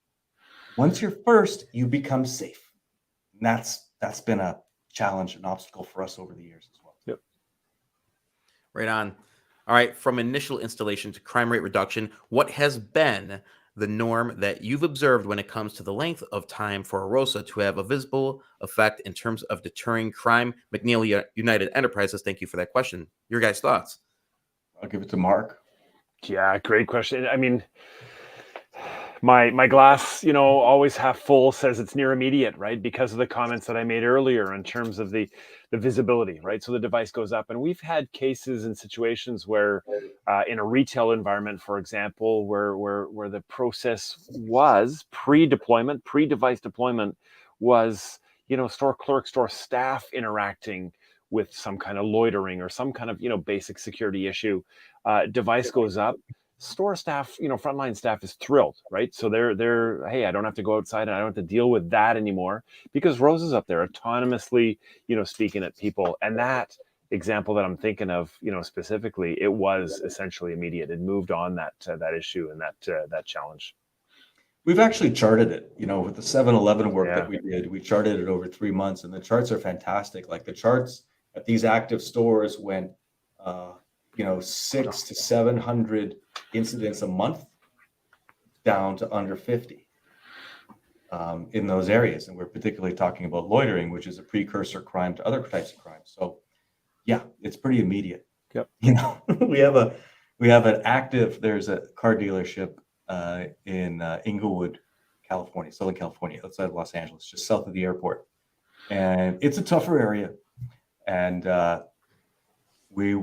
Speaker 3: Once you're first, you become safe. And that's been a challenge, an obstacle for us over the years as well.
Speaker 2: Yep.
Speaker 1: Right on. All right. From initial installation to crime rate reduction, what has been the norm that you've observed when it comes to the length of time for a Rosa to have a visible effect in terms of deterring crime? McNeil United Enterprises, thank you for that question. Your guys' thoughts?
Speaker 3: I'll give it to Mark.
Speaker 2: Yeah, great question. I mean, my glass, always half full says it's near immediate, right? Because of the comments that I made earlier in terms of the visibility, right? So the device goes up, and we've had cases and situations where in a retail environment, for example, where the process was pre-deployment, pre-device deployment was, store clerk, store staff interacting with some kind of loitering or some kind of, basic security issue. Device goes up. Store staff, frontline staff is thrilled, right? So they're, hey, I don't have to go outside and I don't have to deal with that anymore because Rosa's up there autonomously, speaking at people. And that example that I'm thinking of, specifically, it was essentially immediate. It moved on that issue and that challenge.
Speaker 3: We've actually charted it, with the 7-Eleven work that we did. We charted it over 3 months, and the charts are fantastic. Like the charts at these active stores went, 600 to 700 incidents a month down to under 50 in those areas. And we're particularly talking about loitering, which is a precursor crime to other types of crimes. So yeah, it's pretty immediate.
Speaker 2: Yep.
Speaker 3: We have an active, there's a car dealership in Inglewood, California, Southern California, outside of Los Angeles, just south of the airport. And it's a tougher area. And we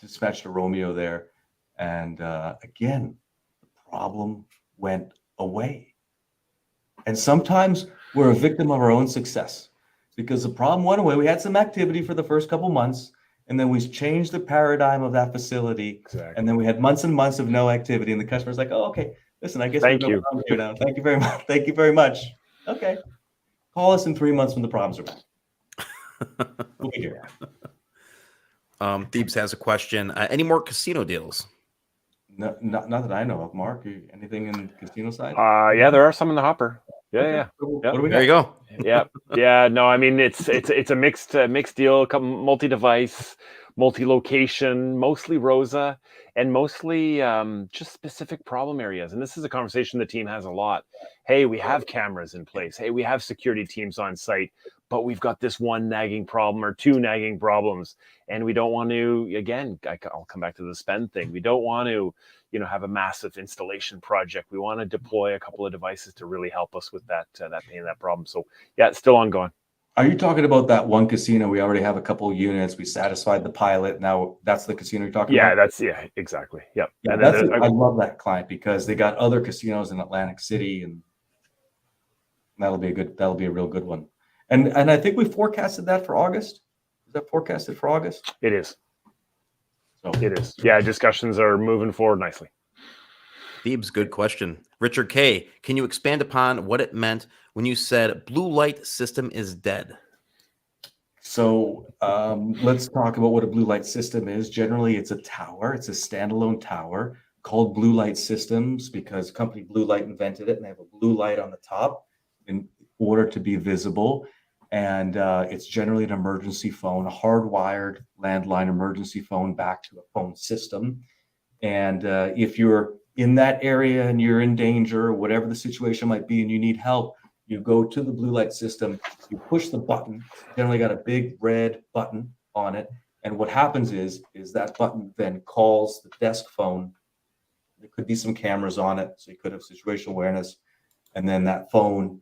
Speaker 3: dispatched a Romeo there. And again, the problem went away. And sometimes we're a victim of our own success because the problem went away. We had some activity for the first couple months, and then we changed the paradigm of that facility. Exactly. And then we had months and months of no activity, and the customer's like, "Oh, okay. Listen, I guess
Speaker 2: thank you
Speaker 3: now. Thank you very much. Thank you very much. Okay, call us in 3 months when the problems are back. We'll be here."
Speaker 1: Thebes has a question. Any more casino deals?
Speaker 3: No, not that I know of. Mark, anything in the casino side?
Speaker 2: Yeah, there are some in the hopper. Yeah,
Speaker 3: okay.
Speaker 2: Yeah.
Speaker 3: What do we got?
Speaker 1: There you go.
Speaker 2: Yeah. No, I mean it's a mixed deal, multi-device, multi-location, mostly Rosa, and mostly just specific problem areas. And this is a conversation the team has a lot. Hey, we have cameras in place. Hey, we have security teams on site, but we've got this one nagging problem or two nagging problems, and we don't want to. Again, I'll come back to the spend thing. We don't want to, have a massive installation project. We want to deploy a couple of devices to really help us with that pain, that problem. So yeah, it's still ongoing.
Speaker 3: Are you talking about that one casino? We already have a couple of units. We satisfied the pilot. Now that's the casino you're talking about?
Speaker 2: Yeah, exactly. Yep.
Speaker 3: Yeah, I love that client because they got other casinos in Atlantic City, and that'll be a real good one. And I think we forecasted that for August. Is that forecasted for August?
Speaker 2: It is.
Speaker 3: So
Speaker 2: it is. Yeah, discussions are moving forward nicely.
Speaker 1: Thebes, good question. Richard K., can you expand upon what it meant when you said blue light system is dead?
Speaker 3: So let's talk about what a blue light system is. Generally, it's a tower. It's a standalone tower called blue light systems because company Blue Light invented it, and they have a blue light on the top in order to be visible. And it's generally an emergency phone, a hardwired landline emergency phone back to a phone system. And if you're in that area and you're in danger, or whatever the situation might be, and you need help, you go to the blue light system, you push the button, generally got a big red button on it, And what happens is that button then calls the desk phone. There could be some cameras on it, so you could have situational awareness. And then that phone,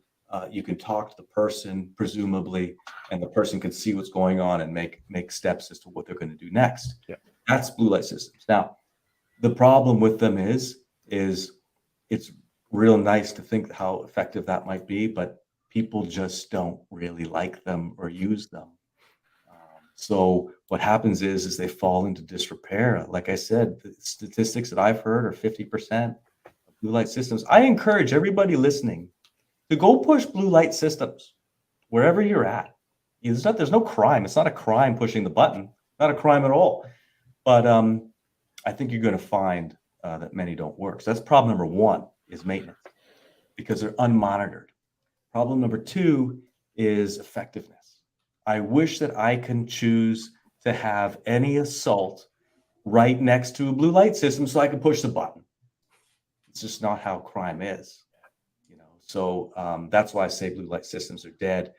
Speaker 3: you can talk to the person, presumably, and the person can see what's going on and make steps as to what they're going to do next.
Speaker 2: Yeah.
Speaker 3: That's blue light systems. Now, the problem with them is it's real nice to think how effective that might be, but people just don't really like them or use them. So what happens is they fall into disrepair. Like I said, the statistics that I've heard are 50% of blue light systems. I encourage everybody listening to go push blue light systems wherever you're at. There's no crime. It's not a crime pushing the button. Not a crime at all. But I think you're going to find that many don't work. So that's problem number one, is maintenance, because they're unmonitored. Problem number two is effectiveness. I wish that I can choose to have any assault right next to a blue light system so I can push the button. It's just not how crime is, So that's why I say blue light systems are dead.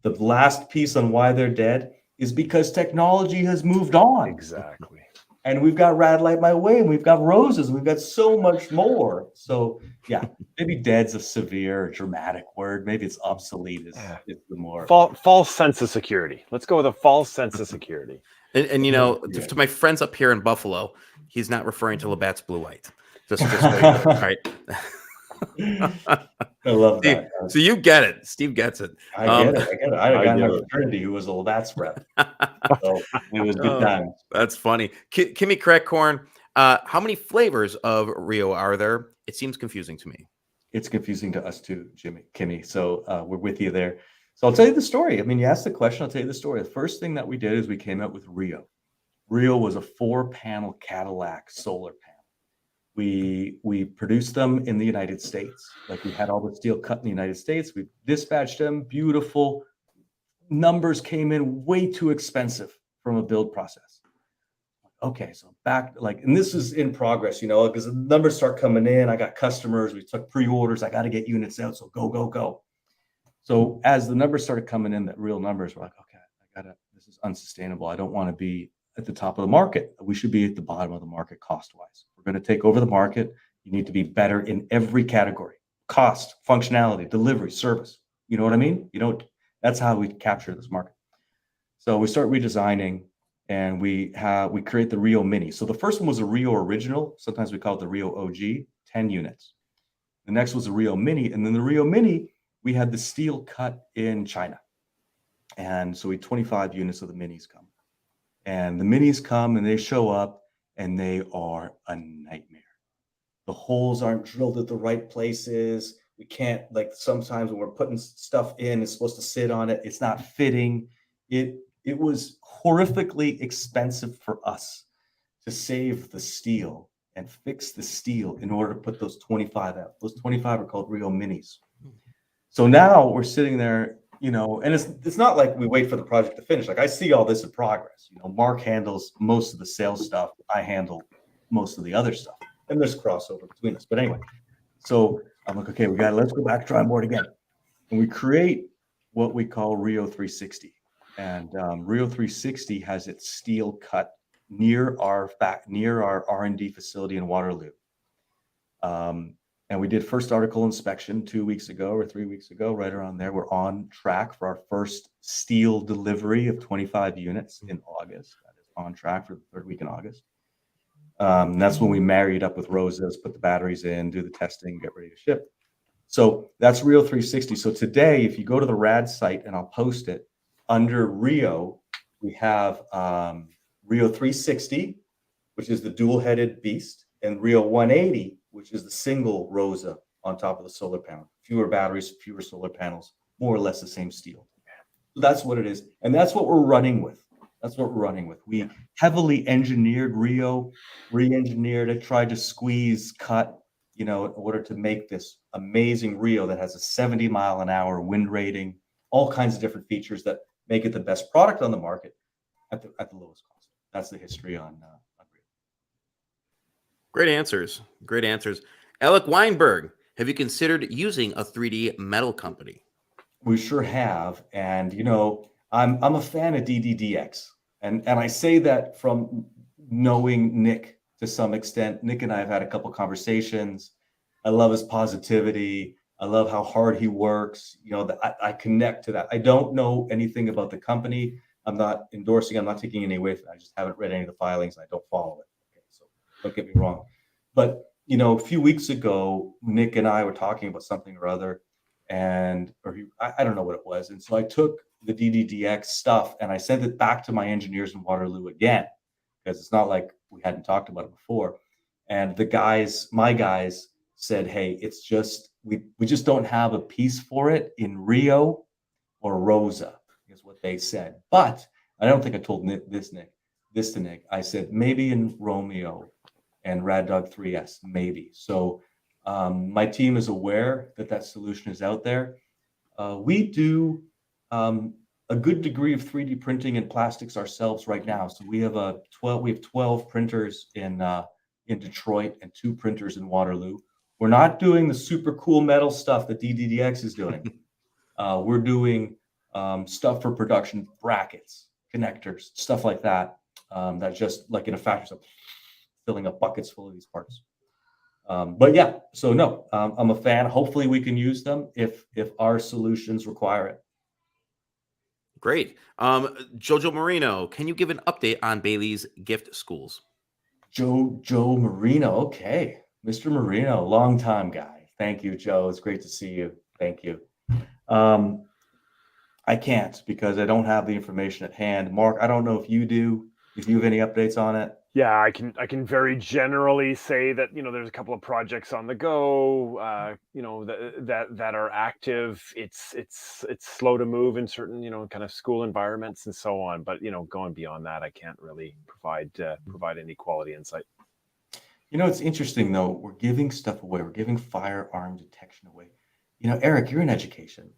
Speaker 3: The last piece on why they're dead is because technology has moved on.
Speaker 2: Exactly.
Speaker 3: And we've got Rad Light My Way, and we've got Roses, and we've got so much more. So yeah, maybe dead's a severe, dramatic word. Maybe it's obsolete is the more
Speaker 2: false sense of security. Let's go with a false sense of security.
Speaker 1: And to my friends up here in Buffalo, he's not referring to Labatt's blue light. Just all right.
Speaker 3: I love that.
Speaker 1: So you get it. Steve gets it.
Speaker 3: I get it. I had a guy in my fraternity who was a Labatt's rep. So it was good times.
Speaker 1: That's funny. Kimmy Crackcorn, how many flavors of Rio are there? It seems confusing to me.
Speaker 3: It's confusing to us too, Kimmy. So we're with you there. So I'll tell you the story. I mean, you asked the question, I'll tell you the story. The first thing that we did is we came out with Rio. Rio was a 4-panel Cadillac solar panel. We produced them in the United States. Like, we had all the steel cut in the United States. We dispatched them. Beautiful. Numbers came in way too expensive from a build process. Okay, so back, and this is in progress, because the numbers start coming in. I got customers. We took pre-orders. I got to get units out. So go. So as the numbers started coming in, that real numbers, we're like, okay, this is unsustainable. I don't want to be at the top of the market. We should be at the bottom of the market cost-wise. We're going to take over the market. You need to be better in every category: cost, functionality, delivery, service. You know what I mean? That's how we capture this market. So we start redesigning, and we create the Rio Mini. So the first one was a Rio Original. Sometimes we call it the Rio OG, 10 units. The next was a Rio Mini. And then the Rio Mini, we had the steel cut in China. And so 25 units of the Minis come. And the Minis come and they show up, and they are a nightmare. The holes aren't drilled at the right places. We can't, sometimes when we're putting stuff in, it's supposed to sit on it. It's not fitting. It was horrifically expensive for us to save the steel and fix the steel in order to put those 25 out. Those 25 are called Rio Minis. So now we're sitting there, and it's not like we wait for the project to finish. I see all this in progress. Mark handles most of the sales stuff. I handle most of the other stuff. And there's crossover between us. But anyway, so I'm like, okay, let's go back, try board again. And we create what we call Rio 360. And Rio 360 has its steel cut near our R&D facility in Waterloo. And we did first article inspection 2 weeks ago or 3 weeks ago, right around there. We're on track for our first steel delivery of 25 units in August. That is on track for the third week in August. That's when we married up with Rosa, put the batteries in, do the testing, get ready to ship. So that's Rio 360. So today, if you go to the RAD site, and I'll post it, under Rio, we have Rio 360, which is the dual-headed beast, and Rio 180, which is the single Rosa on top of the solar panel. Fewer batteries, fewer solar panels, more or less the same steel. So that's what it is. And that's what we're running with. We heavily engineered Rio, re-engineered it, tried to squeeze, cut, in order to make this amazing Rio that has a 70-mile-an-hour wind rating, all kinds of different features that make it the best product on the market at the lowest cost. That's the history on Rio.
Speaker 1: Great answers. Alec Weinberg, have you considered using a 3D metal company?
Speaker 3: We sure have. And, I'm a fan of DDDX. And I say that from knowing Nick to some extent. Nick and I have had a couple conversations. I love his positivity. I love how hard he works. You know, I connect to that. I don't know anything about the company. I'm not endorsing. I'm not taking any away from it. I just haven't read any of the filings. And I don't follow it. Okay, so don't get me wrong. But you know, a few weeks ago, Nick and I were talking about something or other, I don't know what it was. And so I took the DDDX stuff and I sent it back to my engineers in Waterloo again, because it's not like we hadn't talked about it before. And my guys said, hey, it's just, we just don't have a piece for it in Rio or Rosa, is what they said. But I don't think I told this to Nick. I said, maybe in Romeo and Rad Dog 3S, maybe. So my team is aware that solution is out there. We do a good degree of 3D printing and plastics ourselves right now. So we have 12 printers in Detroit and 2 printers in Waterloo. We're not doing the super cool metal stuff that DDDX is doing. We're doing stuff for production, brackets, connectors, stuff like that. That's just like in a factory, so filling up buckets full of these parts. But yeah, so no, I'm a fan. Hopefully we can use them if our solutions require it.
Speaker 1: Great. Jojo Marino, can you give an update on Bailey's gift schools?
Speaker 3: Joe Marino. Okay. Mr. Marino, long time guy. Thank you, Joe. It's great to see you. Thank you. I can't because I don't have the information at hand. Mark, I don't know if you do, if you have any updates on it.
Speaker 2: Yeah, I can very generally say that, you know, there's a couple of projects on the go, you know, that are active. It's slow to move in certain, you know, kind of school environments and so on. But, you know, going beyond that, I can't really provide any quality insight.
Speaker 3: You know, it's interesting though. We're giving stuff away. We're giving firearm detection away. You know, Eric, you're in education.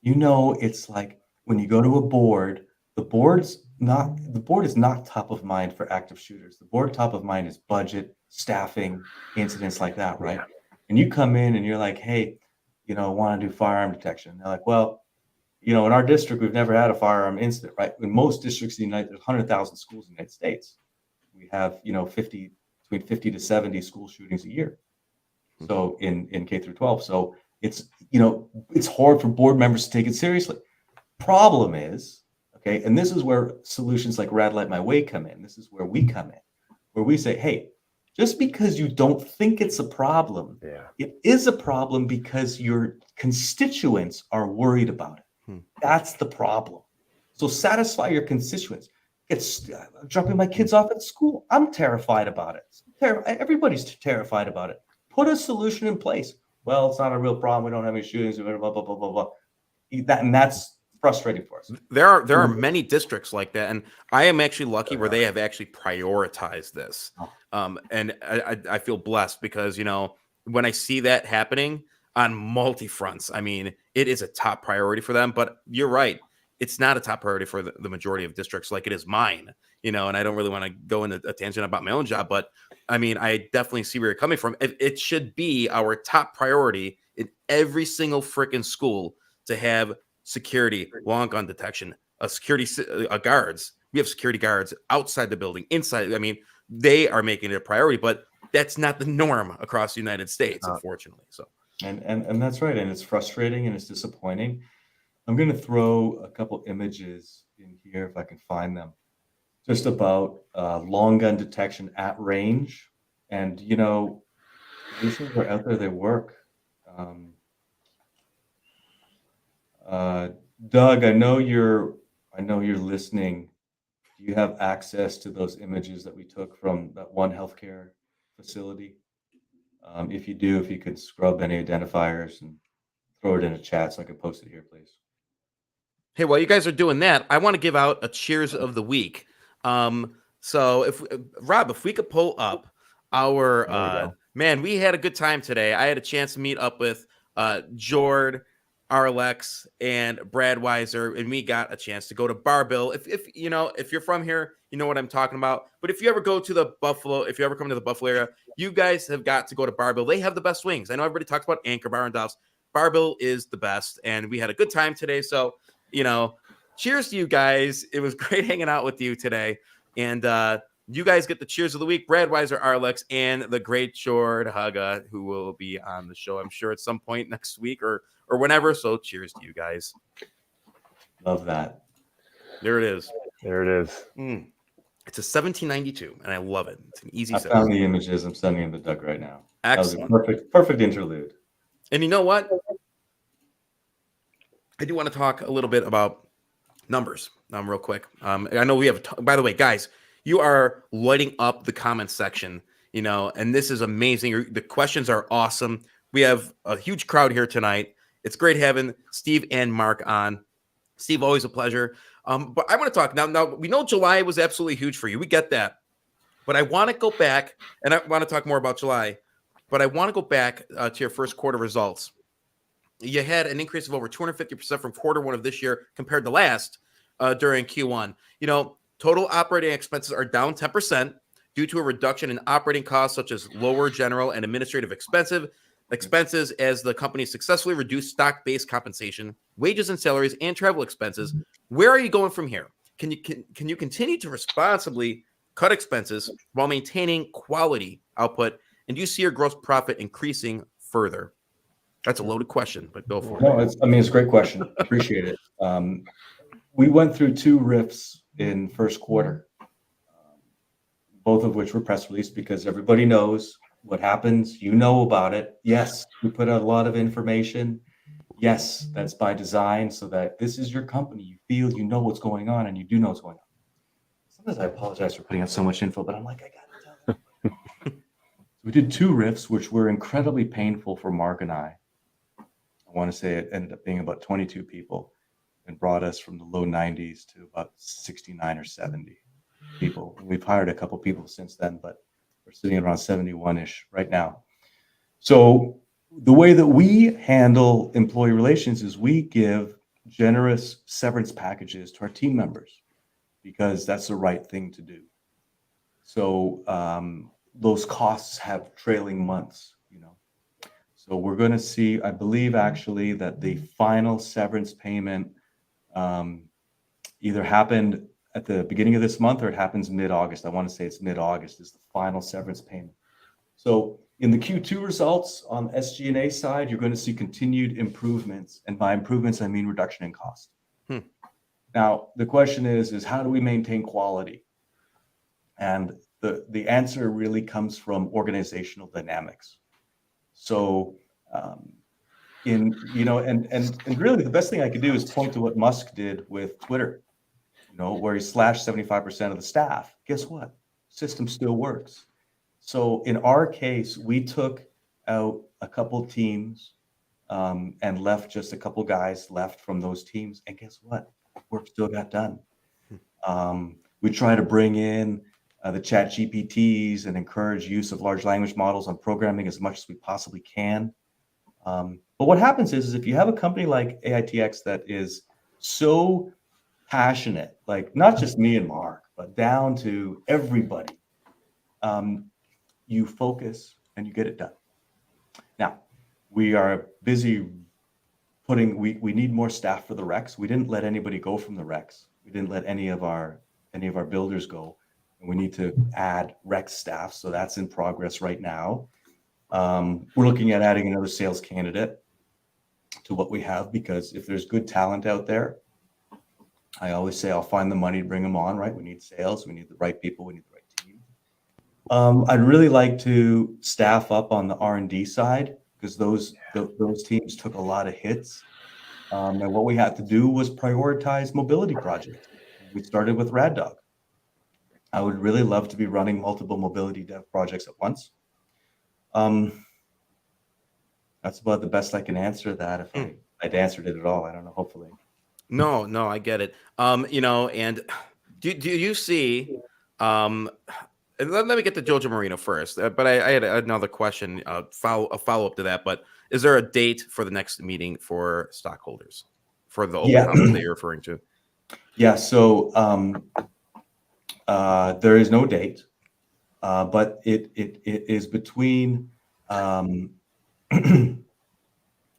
Speaker 3: You know, it's like when you go to a board, the board is not top of mind for active shooters. The board top of mind is budget, staffing, incidents like that, right? Yeah. And you come in and you're like, hey, you know, want to do firearm detection. They're like, well, you know, in our district, we've never had a firearm incident, right? In most districts in the United, there's 100,000 schools in the United States. We have, you know, between 50 to 70 school shootings a year. So in K through 12. So it's, you know, it's hard for board members to take it seriously. Problem is, okay, and this is where solutions like Rad Light My Way come in. This is where we come in, where we say, hey, just because you don't think it's a problem, it is a problem because your constituents are worried about it. That's the problem. So satisfy your constituents. It's dropping my kids off at school. I'm terrified about it. Everybody's terrified about it. Put a solution in place. Well, it's not a real problem. We don't have any shootings. Blah blah blah blah blah. And that's frustrating for us.
Speaker 1: There are many districts like that, and I am actually lucky where they have actually prioritized this. And I feel blessed because, you know, when I see that happening on multi fronts, I mean, it is a top priority for them. But you're right. It's not a top priority for the majority of districts like it is mine, you know, and I don't really want to go into a tangent about my own job, but I mean, I definitely see where you're coming from. It should be our top priority in every single freaking school to have security, long gun detection, security guards. We have security guards outside the building, inside. I mean, they are making it a priority, but that's not the norm across the United States, unfortunately. So,
Speaker 3: and that's right. And it's frustrating and it's disappointing. I'm going to throw a couple images in here if I can find them, just about long gun detection at range. And, you know, these things are out there, they work. Doug, I know you're listening. Do you have access to those images that we took from that one healthcare facility? If you do, if you could scrub any identifiers and throw it in a chat so I can post it here, please.
Speaker 1: Hey, while you guys are doing that, I want to give out a cheers of the week. So if Rob, if we could pull up our man, we had a good time today. I had a chance to meet up with Jord, Arlex, and Brad Weiser, and we got a chance to go to Barbell. If you know, if you're from here, you know what I'm talking about. But if you ever go to the Buffalo, if you ever come to the Buffalo area, you guys have got to go to Barbell. They have the best wings. I know everybody talks about Anchor Bar and Dobbs. Barbell is the best, and we had a good time today. So, you know, cheers to you guys. It was great hanging out with you today. And you guys get the cheers of the week. Brad Weiser, Arlex, and the great Jord Haga, who will be on the show, I'm sure, at some point next week or whenever. So cheers to you guys.
Speaker 3: Love that.
Speaker 1: There it is.
Speaker 2: There it is.
Speaker 1: It's a 1792, and I love it. It's an easy
Speaker 3: I
Speaker 1: set.
Speaker 3: found the images. I'm sending them to Doug right now.
Speaker 1: Excellent.
Speaker 3: That was a perfect interlude.
Speaker 1: And you know what? I do want to talk a little bit about numbers real quick. I know we have, by the way, guys, you are lighting up the comment section, and this is amazing. The questions are awesome. We have a huge crowd here tonight. It's great having Steve and Mark on. Steve, always a pleasure. But I want to talk now. We know July was absolutely huge for you. We get that. But I want to go back, and I want to talk more about July. But I want to go back to your first quarter results. You had an increase of over 250% from quarter one of this year compared to last during Q1. Total operating expenses are down 10% due to a reduction in operating costs such as lower general and administrative expenses as the company successfully reduced stock-based compensation, wages and salaries, and travel expenses. Where are you going from here? Can you continue to responsibly cut expenses while maintaining quality output? And do you see your gross profit increasing further? That's a loaded question, but go for it.
Speaker 3: No, it's a great question. Appreciate it. We went through 2 RIFs in first quarter, both of which were press released because everybody knows what happens. You know about it. Yes, we put out a lot of information. Yes, that's by design so that this is your company. You feel you know what's going on, and you do know what's going on. Sometimes I apologize for putting out so much info, but I'm like, I gotta tell you. We did 2 RIFs, which were incredibly painful for Mark and I want to say it ended up being about 22 people and brought us from the low 90s to about 69 or 70 people. We've hired a couple people since then, but we're sitting at around 71-ish right now. So the way that we handle employee relations is we give generous severance packages to our team members because that's the right thing to do. So those costs have trailing months. So we're going to see, I believe actually that the final severance payment either happened at the beginning of this month or it happens mid-August. I want to say it's mid-August is the final severance payment. So in the Q2 results on SG&A side, you're going to see continued improvements. And by improvements, I mean reduction in cost. Now, the question is how do we maintain quality? And the answer really comes from organizational dynamics. So, and really the best thing I could do is point to what Musk did with Twitter, where he slashed 75% of the staff. Guess what? System still works. So in our case, we took out a couple teams and left just a couple guys left from those teams. And guess what? Work still got done. We try to bring in the chat GPTs and encourage use of large language models on programming as much as we possibly can. But what happens is if you have a company like AITX that is so passionate, like not just me and Mark, but down to everybody, you focus and you get it done. Now, we are busy we need more staff for the Rex. We didn't let anybody go from the Rex. We didn't let any of our builders go. We need to add Rex staff, so that's in progress right now. We're looking at adding another sales candidate to what we have because if there's good talent out there, I always say I'll find the money to bring them on, right? We need sales, we need the right people, we need the right team. I'd really like to staff up on the R&D side because those teams took a lot of hits. And what we had to do was prioritize mobility projects. We started with Rad Dog. I would really love to be running multiple mobility dev projects at once. That's about the best I can answer that. If I'd answered it at all, I don't know. Hopefully,
Speaker 1: no, I get it. And do you see? And let me get to Jojo Marino first. But I had another question, follow up to that. But is there a date for the next meeting for stockholders for the open house that you're referring to?
Speaker 3: Yeah. So. There is no date, but it is between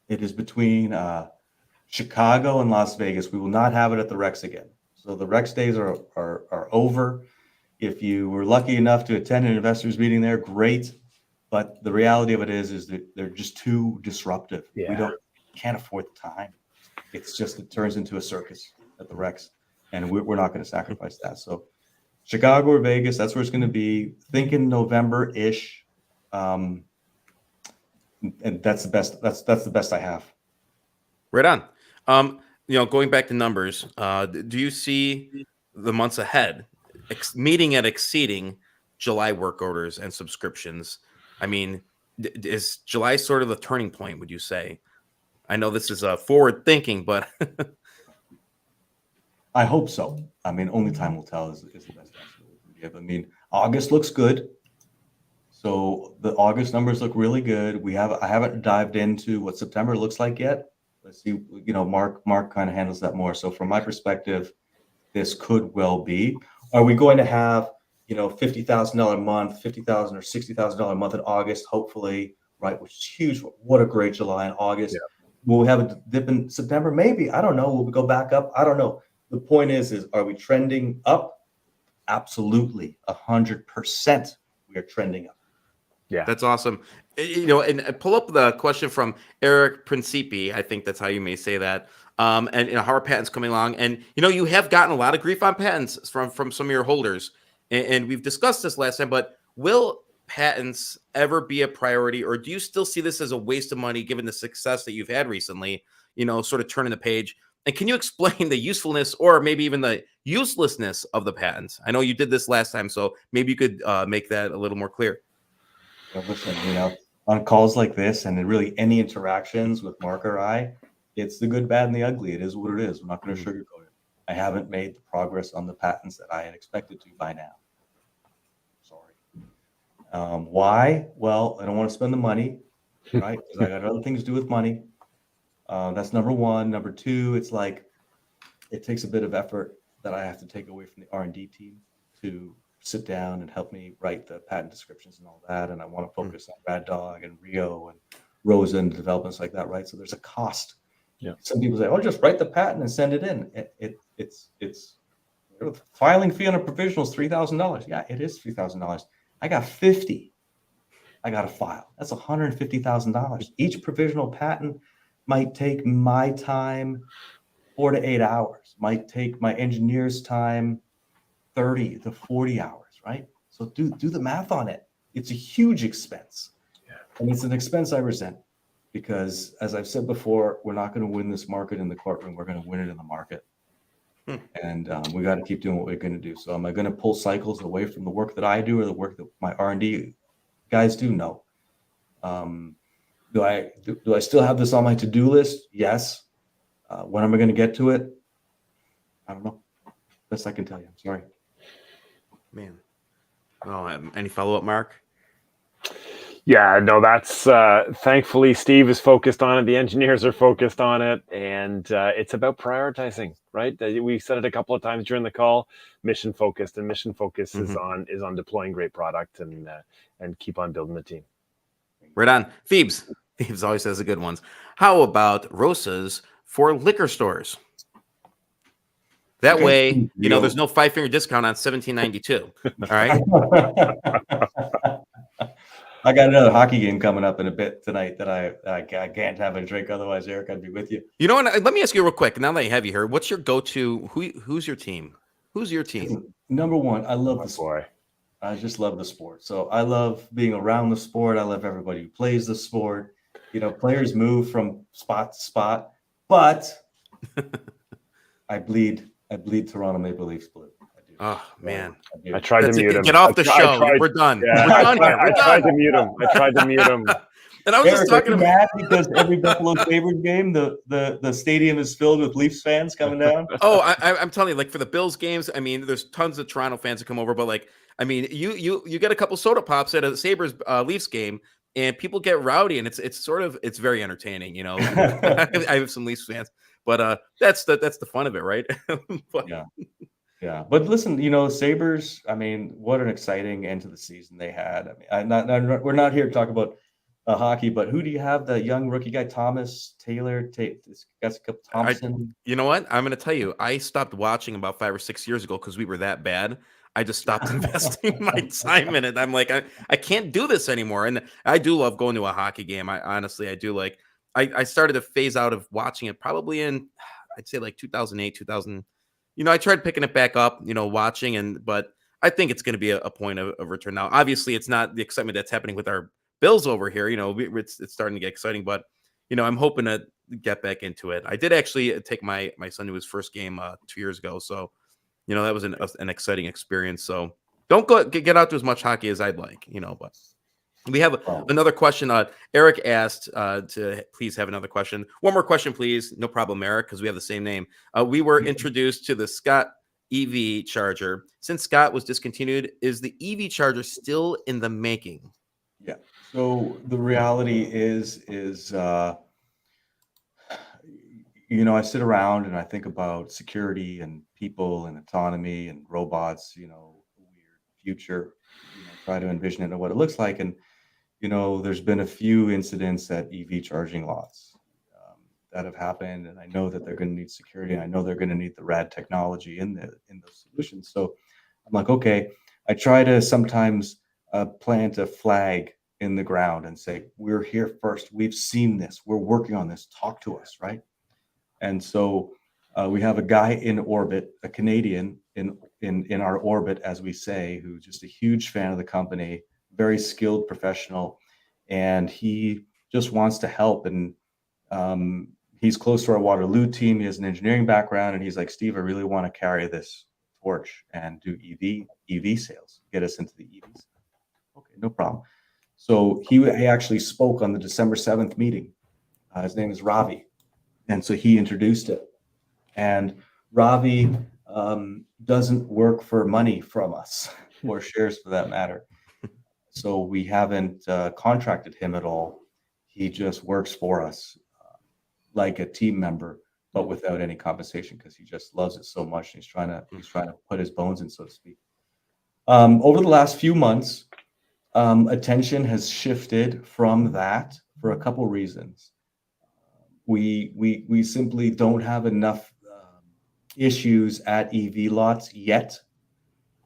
Speaker 3: it is between Chicago and Las Vegas, we will not have it at the Rex again. So the Rex days are over. If you were lucky enough to attend an investors meeting there, great. But the reality of it is that they're just too disruptive.
Speaker 2: Yeah.
Speaker 3: We can't afford the time. It's just, it turns into a circus at the Rex, and we're not going to sacrifice that. So Chicago or Vegas, that's where it's going to be. Thinking November-ish. And that's the best. That's the best I have.
Speaker 1: Right on. Going back to numbers, do you see the months ahead meeting and exceeding July work orders and subscriptions? I mean, is July sort of the turning point, would you say? I know this is forward thinking, but
Speaker 3: I hope so. I mean, only time will tell is the best answer we can give. I mean, August looks good. So the August numbers look really good. I haven't dived into what September looks like yet. Let's see, Mark kind of handles that more. So from my perspective, this could well be. Are we going to have, $50,000 a month, $50,000 or $60,000 a month in August, hopefully, right? Which is huge. What a great July and August. Yeah. Will we have a dip in September? Maybe. I don't know. Will we go back up? I don't know. The point is are we trending up? Absolutely. 100% we are trending up.
Speaker 1: Yeah, that's awesome. And pull up the question from Eric Principi. I think that's how you may say that. And how are patents coming along? And you have gotten a lot of grief on patents from some of your holders, and we've discussed this last time. But will patents ever be a priority, or do you still see this as a waste of money given the success that you've had recently? Sort of turning the page. And can you explain the usefulness, or maybe even the uselessness of the patents? I know you did this last time, so maybe you could make that a little more clear.
Speaker 3: Listen, on calls like this and really any interactions with Mark or I, it's the good, bad, and the ugly. It is what it is. We're not going to sugarcoat it. I haven't made the progress on the patents that I had expected to by now. Sorry. Why? Well, I don't want to spend the money, right? Because I got other things to do with money. That's number one. Number two, it's like it takes a bit of effort that I have to take away from the R&D team to sit down and help me write the patent descriptions and all that. And I want to focus on Rad Dog and Rio and Rosa and developments like that, right? So there's a cost. Yeah. Some people say, "Oh, just write the patent and send it in." It's filing fee on a provisional is $3,000. Yeah, it is $3,000. I got 50. I got to file. That's $150,000. Each provisional patent might take my time 4 to 8 hours. Might take my engineer's time 30 to 40 hours, right? So do the math on it. It's a huge expense. Yeah. And it's an expense I resent because, as I've said before, we're not going to win this market in the courtroom. We're going to win it in the market. And we got to keep doing what we're going to do. So am I going to pull cycles away from the work that I do or the work that my R&D guys do? No. Do I still have this on my to-do list? Yes. When am I going to get to it? I don't know. Best I can tell you. I'm sorry.
Speaker 1: Man. Oh, any follow-up, Mark?
Speaker 2: Yeah, no, that's thankfully Steve is focused on it. The engineers are focused on it, and it's about prioritizing, right? We said it a couple of times during the call. Mission focused, and mission focus is on deploying great product and keep on building the team.
Speaker 1: Right on. Phoebes always has the good ones. How about Rosas for liquor stores? That way, there's no 5-finger discount on $17.92. All right.
Speaker 3: I got another hockey game coming up in a bit tonight that I can't have a drink. Otherwise, Eric, I'd be with you.
Speaker 1: You know what? Let me ask you real quick. Now that I have you here, what's your go-to? Who's your team? Who's your team?
Speaker 3: Number one, I love the sport. I just love the sport. So I love being around the sport. I love everybody who plays the sport. Players move from spot to spot, but I bleed Toronto Maple Leafs blue.
Speaker 1: Oh man!
Speaker 2: I tried to mute him.
Speaker 1: Get off the show. We're done.
Speaker 2: Yeah.
Speaker 1: We're done here.
Speaker 2: I tried to mute him.
Speaker 1: And I was just talking about
Speaker 3: mad because every Buffalo Sabres game, the stadium is filled with Leafs fans coming down.
Speaker 1: Oh, I'm telling you, like for the Bills games, I mean, there's tons of Toronto fans that come over, but like, I mean, you get a couple soda pops at a Sabres Leafs game, and people get rowdy, and it's very entertaining. I have some Leafs fans, but that's the fun of it, right? But,
Speaker 3: yeah. But listen, Sabres. I mean, what an exciting end to the season they had. I mean, we're not here to talk about hockey. But who do you have? The young rookie guy, Thomas Taylor, Thompson.
Speaker 1: You know what? I'm going to tell you. I stopped watching about 5 or 6 years ago because we were that bad. I just stopped investing my time in it. I'm like, I can't do this anymore. And I do love going to a hockey game. I do like. I started to phase out of watching it probably in, I'd say like 2008, 2000. I tried picking it back up, watching, but I think it's going to be a point of return now. Obviously, it's not the excitement that's happening with our Bills over here. It's starting to get exciting, but I'm hoping to get back into it. I did actually take my son to his first game 2 years ago, so that was an exciting experience. So don't get out to as much hockey as I'd like, but. We have another question. Eric asked to please have another question. One more question, please. No problem, Eric, because we have the same name. We were introduced to the Scott EV charger. Since Scott was discontinued, is the EV charger still in the making?
Speaker 3: Yeah. So the reality is I sit around and I think about security and people and autonomy and robots, weird future, try to envision it and what it looks like. And there's been a few incidents at EV charging lots that have happened, and I know that they're going to need security, and I know they're going to need the rad technology in those solutions. So I'm like, okay, I try to sometimes plant a flag in the ground and say, we're here first. We've seen this. We're working on this. Talk to us, right? And so we have a guy in orbit, a Canadian in our orbit, as we say, who's just a huge fan of the company, very skilled professional, and he just wants to help. And he's close to our Waterloo team. He has an engineering background, and he's like, Steve, I really want to carry this torch and do EV sales, get us into the EVs. Okay, no problem. So he actually spoke on the December 7th meeting. His name is Ravi, and so he introduced it. And Ravi doesn't work for money from us, or shares for that matter. So we haven't contracted him at all. He just works for us like a team member, but without any compensation, because he just loves it so much. And he's trying to put his bones in, so to speak. Over the last few months, attention has shifted from that for a couple reasons. We simply don't have enough issues at EV lots yet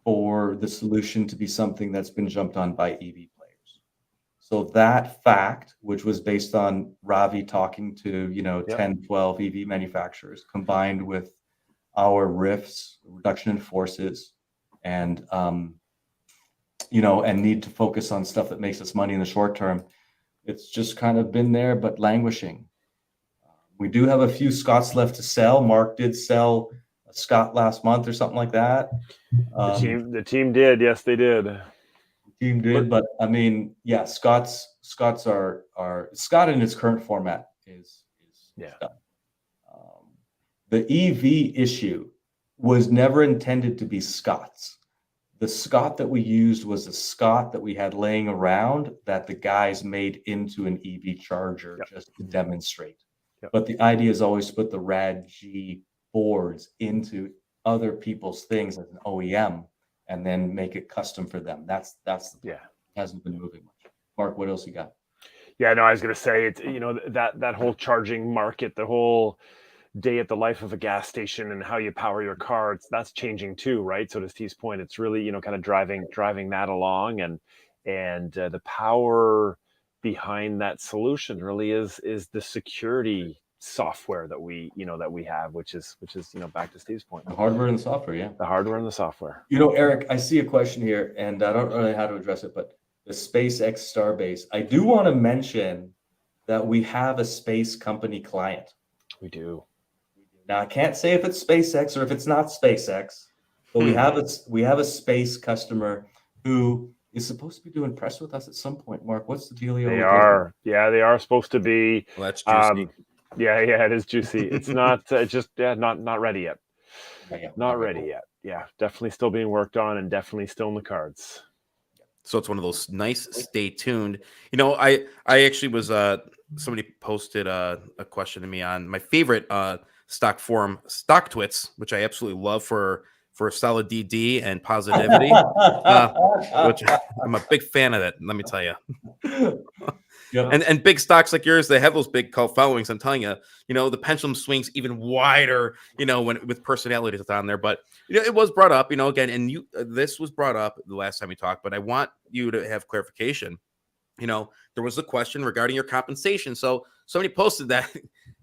Speaker 3: for the solution to be something that's been jumped on by EV players. So that fact, which was based on Ravi talking to 10, 12 EV manufacturers, combined with our RIFs, reduction in forces, and and need to focus on stuff that makes us money in the short term, it's just kind of been there but languishing. We do have a few Scots left to sell. Mark did sell a Scott last month or something like that.
Speaker 2: The team did. Yes, they did.
Speaker 3: The team did, but I mean, yeah, Scots are Scott in its current format is done. The EV issue was never intended to be Scots. The Scott that we used was a Scott that we had laying around that the guys made into an EV charger just to demonstrate. Yep. But the idea is always to put the Rad G boards into other people's things as an OEM and then make it custom for them. That's the plan. It hasn't been moving much. Mark, what else you got?
Speaker 2: Yeah, no, I was going to say, it's that whole charging market, the whole day at the life of a gas station and how you power your car, that's changing too, right? So to Steve's point, it's really kind of driving that along, and the power behind that solution really is the security software that we have, which is back to Steve's point,
Speaker 3: the hardware and the software.
Speaker 2: The hardware and the software.
Speaker 3: Eric, I see a question here, and I don't really know how to address it, but the SpaceX Starbase, I do want to mention that we have a space company client.
Speaker 2: We do.
Speaker 3: Now I can't say if it's SpaceX or if it's not SpaceX, but we have a space customer who is supposed to be doing press with us at some point. Mark, what's the dealio?
Speaker 2: They are. Yeah, they are supposed to be.
Speaker 1: Well, that's juicy.
Speaker 2: Yeah, it is juicy. It's not not ready yet. Not ready yet. Yeah, definitely still being worked on and definitely still in the cards.
Speaker 1: So it's one of those nice stay tuned. I actually was somebody posted a question to me on my favorite stock forum, StockTwits, which I absolutely love for solid DD and positivity, which I'm a big fan of that. Let me tell you.
Speaker 3: Yep.
Speaker 1: And big stocks like yours, they have those big cult followings. I'm telling you, the pendulum swings even wider, when with personalities on there. But it was brought up, again, and this was brought up the last time we talked. But I want you to have clarification. There was a question regarding your compensation. So somebody posted that,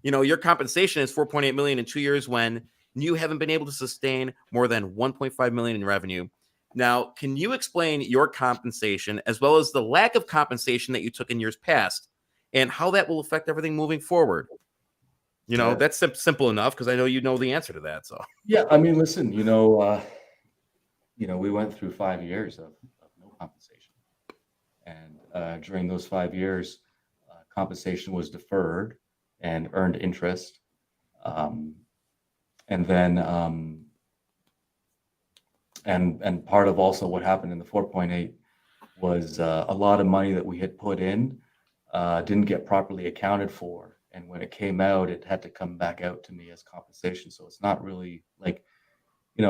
Speaker 1: your compensation is 4.8 million in 2 years when you haven't been able to sustain more than 1.5 million in revenue. Now, can you explain your compensation as well as the lack of compensation that you took in years past and how that will affect everything moving forward? That's simple enough because I know you know the answer to that. So
Speaker 3: yeah, I mean, listen, we went through 5 years of no compensation, and during those 5 years, compensation was deferred and earned interest, and then and part of also what happened in the 4.8 was a lot of money that we had put in didn't get properly accounted for. And when it came out, it had to come back out to me as compensation. So it's not really like, as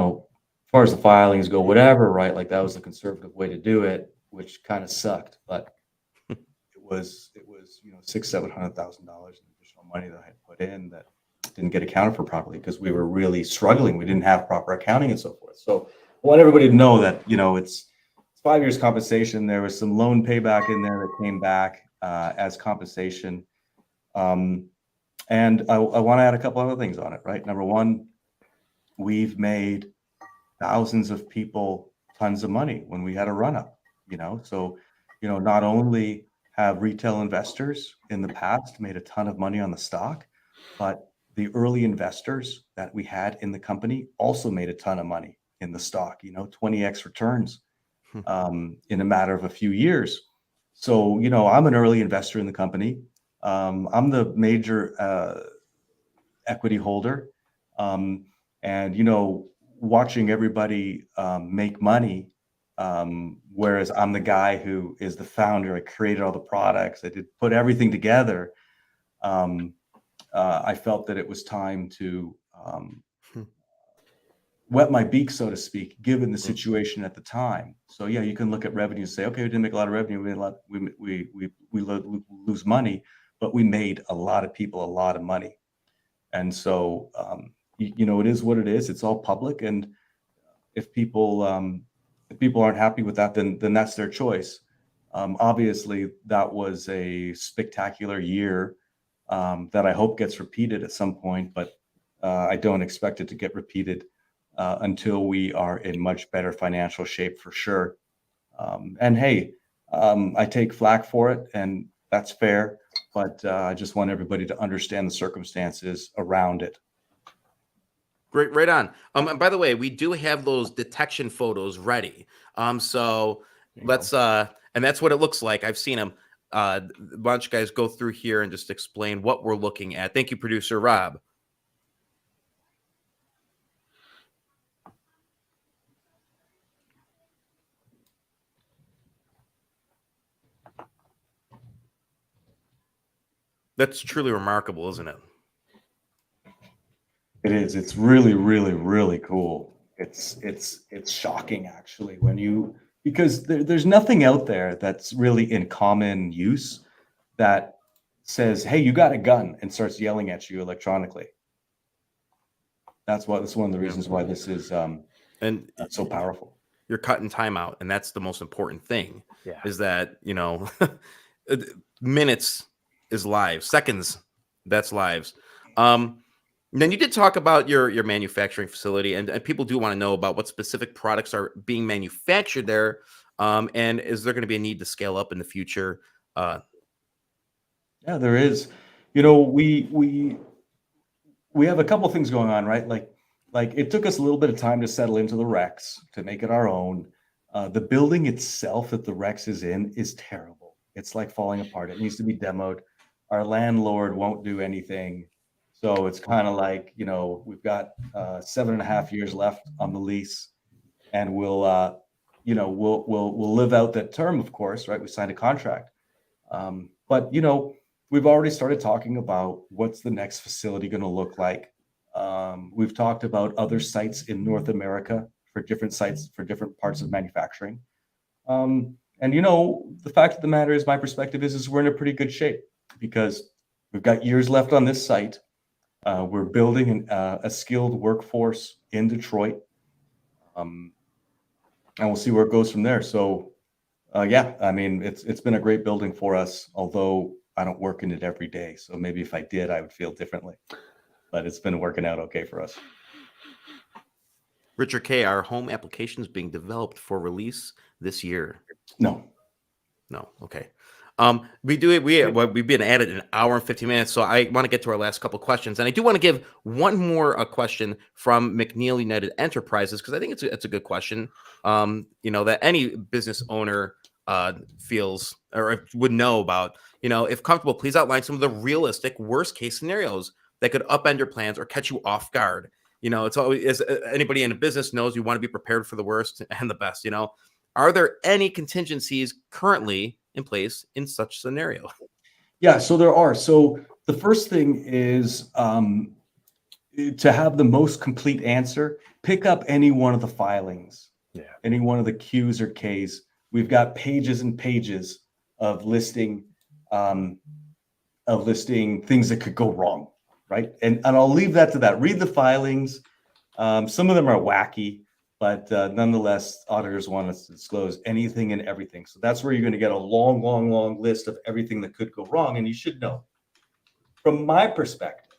Speaker 3: far as the filings go, whatever, right? Like that was the conservative way to do it, which kind of sucked. But it was $600,000-$700,000 in additional money that I had put in that didn't get accounted for properly because we were really struggling. We didn't have proper accounting and so forth. So I want everybody to know that, it's 5 years compensation. There was some loan payback in there that came back as compensation. And I want to add a couple other things on it, right? Number one, we've made thousands of people tons of money when we had a run up, so, not only have retail investors in the past made a ton of money on the stock, but the early investors that we had in the company also made a ton of money in the stock, 20x returns in a matter of a few years. So, I'm an early investor in the company. I'm the major equity holder. And, watching everybody make money, whereas I'm the guy who is the founder. I created all the products. I did put everything together. I felt that it was time to wet my beak, so to speak, given the situation at the time. So yeah, you can look at revenue and say, okay, we didn't make a lot of revenue. We lose money, but we made a lot of people a lot of money. And so, it is what it is. It's all public. And if people aren't happy with that, then that's their choice. Obviously that was a spectacular year that I hope gets repeated at some point, but I don't expect it to get repeated until we are in much better financial shape for sure. And hey, I take flack for it, and that's fair, but I just want everybody to understand the circumstances around it.
Speaker 1: Great, right on. And by the way, we do have those detection photos ready. So let's and that's what it looks like. I've seen them. A bunch of guys go through here and just explain what we're looking at. Thank you, producer Rob. That's truly remarkable, isn't it?
Speaker 3: It is. It's really, really, really cool. It's shocking actually because there's nothing out there that's really in common use that says, "Hey, you got a gun," and starts yelling at you electronically. That's one of the reasons why this is and so powerful.
Speaker 1: You're cutting time out, and that's the most important thing.
Speaker 2: Yeah.
Speaker 1: Is that minutes is lives, seconds that's lives. Then you did talk about your manufacturing facility, and people do want to know about what specific products are being manufactured there, and is there going to be a need to scale up in the future?
Speaker 3: Yeah, there is. We have a couple things going on, right? Like it took us a little bit of time to settle into the Rex to make it our own. The building itself that the Rex is in is terrible. It's like falling apart. It needs to be demoed. Our landlord won't do anything. So it's kind of like, we've got 7.5 years left on the lease, and we'll live out that term, of course, right? We signed a contract. But, we've already started talking about what's the next facility going to look like. We've talked about other sites in North America for different sites, for different parts of manufacturing. And And the fact of the matter is, my perspective is we're in a pretty good shape because we've got years left on this site. We're building a skilled workforce in Detroit, and we'll see where it goes from there. So, yeah, I mean, it's been a great building for us, although I don't work in it every day. So maybe if I did, I would feel differently. But it's been working out okay for us.
Speaker 1: Richard K, are home applications being developed for release this year?
Speaker 3: No.
Speaker 1: Okay. We've been at it an hour and 15 minutes, so I want to get to our last couple questions, and I do want to give one more question from McNeil United Enterprises, because I think it's a good question. That any business owner feels or would know about. If comfortable, please outline some of the realistic worst case scenarios that could upend your plans or catch you off guard. It's always, as anybody in a business knows, you want to be prepared for the worst and the best. Are there any contingencies currently in place in such scenario?
Speaker 3: Yeah, so there are. So the first thing is to have the most complete answer, pick up any one of the filings, any one of the Qs or Ks. We've got pages and pages of listing things that could go wrong, right? And I'll leave that to that. Read the filings. Some of them are wacky, but nonetheless, auditors want us to disclose anything and everything. So that's where you're going to get a long, long, long list of everything that could go wrong. And you should know. From my perspective,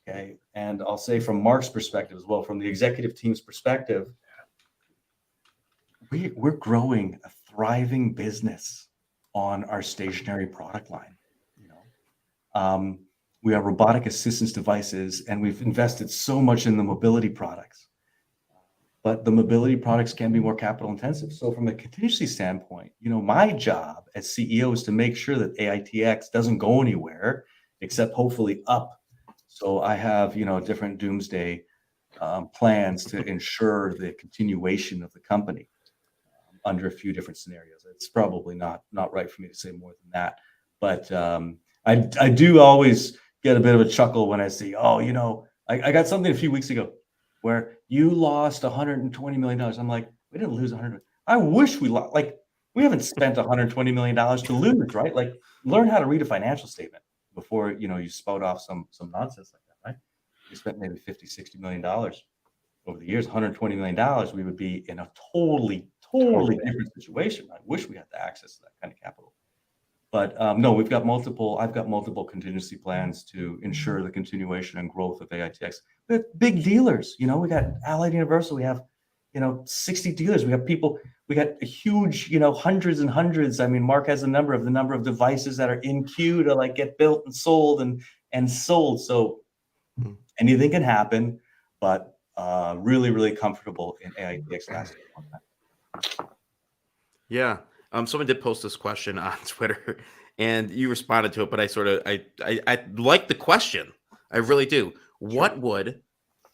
Speaker 3: okay, and I'll say from Mark's perspective as well, from the executive team's perspective, we're growing a thriving business on our stationary product line. We have robotic assistance devices, and we've invested so much in the mobility products. But the mobility products can be more capital intensive. So from a contingency standpoint, my job as CEO is to make sure that AITX doesn't go anywhere except hopefully up. So I have, different doomsday plans to ensure the continuation of the company under a few different scenarios. It's probably not right for me to say more than that. But I do always get a bit of a chuckle when I see, I got something a few weeks ago where you lost $120 million. I'm like, we didn't lose 100. I wish we lost. Like, we haven't spent $120 million to lose, right? Like, learn how to read a financial statement before, you spout off some nonsense like that, right? We spent maybe $50-60 million over the years, $120 million, we would be in a totally different situation. I wish we had the access to that kind of capital. But no, I've got multiple contingency plans to ensure the continuation and growth of AITX. We have big dealers, we got Allied Universal, we have, 60 dealers. We have people, we got a huge, hundreds and hundreds. I mean, Mark has the number of devices that are in queue to get built and sold and sold. So anything can happen, but really, really comfortable in AITX last year.
Speaker 1: Yeah. Someone did post this question on Twitter, and you responded to it, but I like the question. I really do. Sure. What would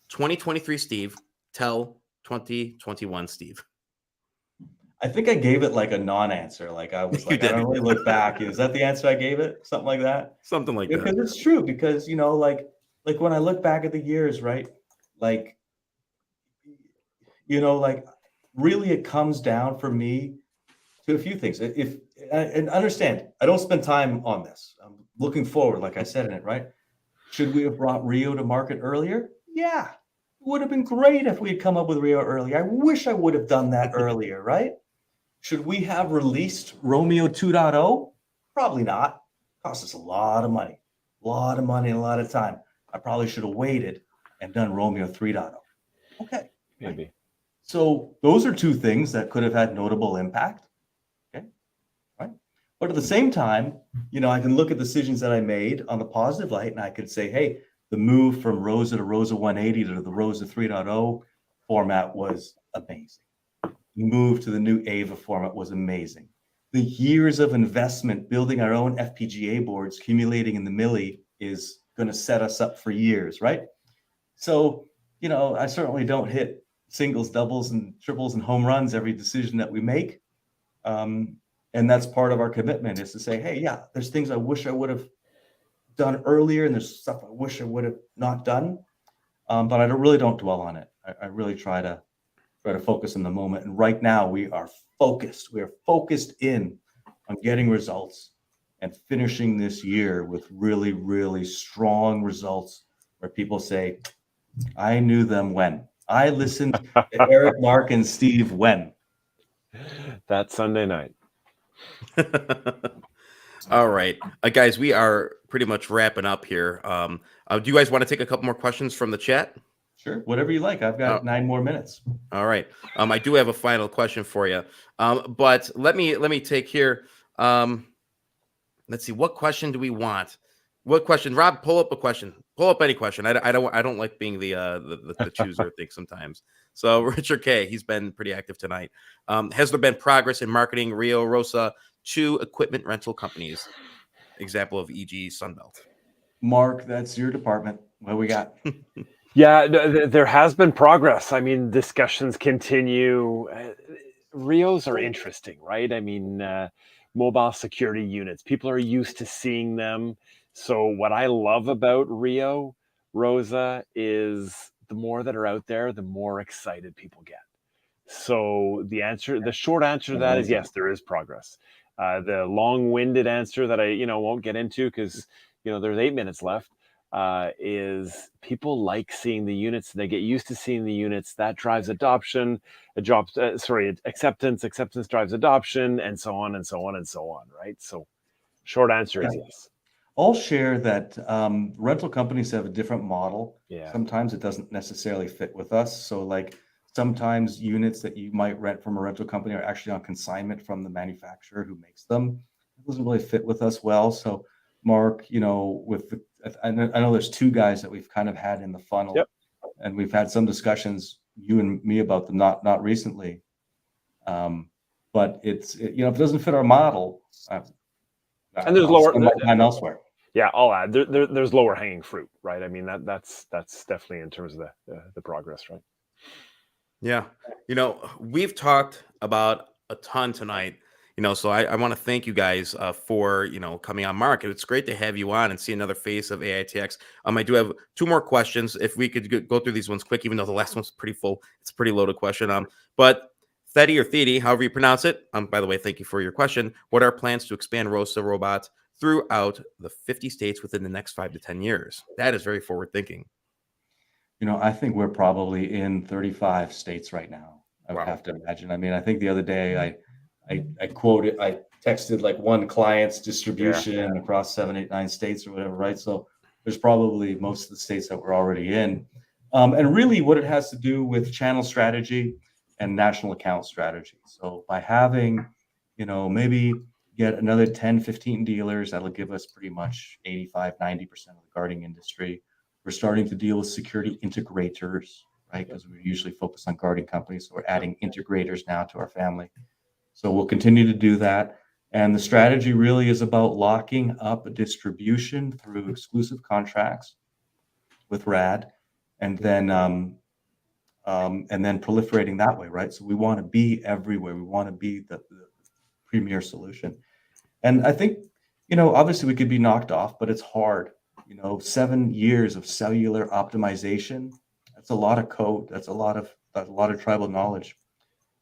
Speaker 1: 2023 Steve tell 2021 Steve?
Speaker 3: I think I gave it a non-answer. I was I don't really look back. Is that the answer I gave it? Something like that?
Speaker 1: Something like that.
Speaker 3: Because it's true. Because, when I look back at the years, right? Really it comes down for me to a few things. And understand, I don't spend time on this. I'm looking forward, like I said in it, right? Should we have brought Rio to market earlier? Yeah, it would have been great if we had come up with Rio earlier. I wish I would have done that earlier, right? Should we have released Romeo 2.0? Probably not. It cost us a lot of money and a lot of time. I probably should have waited and done Romeo 3.0. Okay,
Speaker 2: maybe.
Speaker 3: So those are two things that could have had notable impact. But at the same time, I can look at decisions that I made on the positive light, and I could say, hey, the move from Rosa to Rosa 180 to the Rosa 3.0 format was amazing. The move to the new Ava format was amazing. The years of investment building our own FPGA boards, accumulating in the milli, is going to set us up for years, right? So, I certainly don't hit singles, doubles, and triples and home runs every decision that we make. And that's part of our commitment, is to say, hey, yeah, there's things I wish I would have done earlier, and there's stuff I wish I would have not done. But I really don't dwell on it. I really try to try to focus in the moment. And right now we are focused. We are focused in on getting results and finishing this year with really, really strong results where people say, I knew them when. I listened to Eric, Mark, and Steve when.
Speaker 2: That Sunday night.
Speaker 1: All right, guys, we are pretty much wrapping up here. Do you guys want to take a couple more questions from the chat?
Speaker 3: Sure, whatever you like. I've got 9 more minutes.
Speaker 1: All right. I do have a final question for you. But let me take here. Let's see. What question do we want? What question? Rob, pull up a question. Pull up any question. I don't like being the chooser, I think, sometimes. So Richard K, he's been pretty active tonight. Has there been progress in marketing Rio Rosa to equipment rental companies? Example of e.g. Sunbelt.
Speaker 3: Mark, that's your department. What we got?
Speaker 2: Yeah, there has been progress. I mean, discussions continue. Rios are interesting, right? I mean, mobile security units. People are used to seeing them. So what I love about Rio Rosa is the more that are out there, the more excited people get. So the short answer to that is yes, there is progress. The long-winded answer that I won't get into because there's 8 minutes left. Is people like seeing the units. They get used to seeing the units. That drives adoption. Acceptance. Acceptance drives adoption, and so on and so on and so on. Right. So, short answer is yes.
Speaker 3: I'll share that rental companies have a different model.
Speaker 2: Yeah.
Speaker 3: Sometimes it doesn't necessarily fit with us. So, like sometimes units that you might rent from a rental company are actually on consignment from the manufacturer who makes them. It doesn't really fit with us well. So, Mark, I know there's 2 guys that we've kind of had in the funnel,
Speaker 2: yep.
Speaker 3: And we've had some discussions, you and me, about them, not recently. But if it doesn't fit our model,
Speaker 2: and there's lower
Speaker 3: time elsewhere.
Speaker 2: Yeah, I'll add there's lower hanging fruit, right? I mean that's definitely in terms of the progress, right?
Speaker 1: Yeah, we've talked about a ton tonight. So I want to thank you guys for, coming on. Mark, it's great to have you on and see another face of AITX. I do have 2 more questions. If we could go through these ones quick, even though the last one's pretty full. It's a pretty loaded question. But Thedi or Thedi, however you pronounce it. By the way, thank you for your question. What are plans to expand Rosa Robot throughout the 50 states within the next 5 to 10 years? That is very forward thinking.
Speaker 3: I think we're probably in 35 states right now. I would have to imagine. I mean, I think the other day I quoted, I texted like one client's distribution across 7, 8, 9 states or whatever, right? So there's probably most of the states that we're already in. And really what it has to do with channel strategy and national account strategy. So by having, maybe get another 10, 15 dealers, that'll give us pretty much 85, 90% of the guarding industry. We're starting to deal with security integrators, right? Because we usually focus on guarding companies. So we're adding integrators now to our family. So we'll continue to do that. And the strategy really is about locking up a distribution through exclusive contracts with RAD and then proliferating that way, right? So we want to be everywhere. We want to be the premier solution. And I think, obviously we could be knocked off, but it's hard. 7 years of cellular optimization, that's a lot of code. That's a lot of tribal knowledge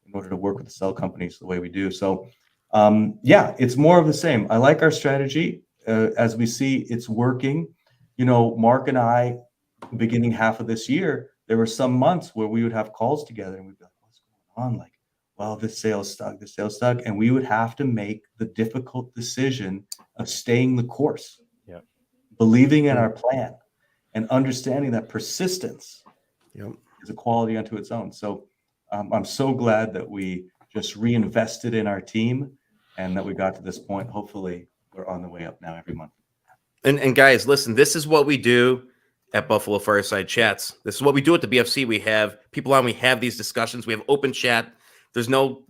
Speaker 3: in order to work with the cell companies the way we do. So, it's more of the same. I like our strategy. As we see, it's working. Mark and I, beginning half of this year, there were some months where we would have calls together and we'd be like, what's going on? Like, well, this sale's stuck. And we would have to make the difficult decision of staying the course, believing in our plan and understanding that persistence is a quality unto its own. So I'm so glad that we just reinvested in our team and that we got to this point. Hopefully we're on the way up now every month.
Speaker 1: And guys, listen, this is what we do at Buffalo Fireside Chats. This is what we do at the BFC. We have people on, we have these discussions, we have open chat. There's no,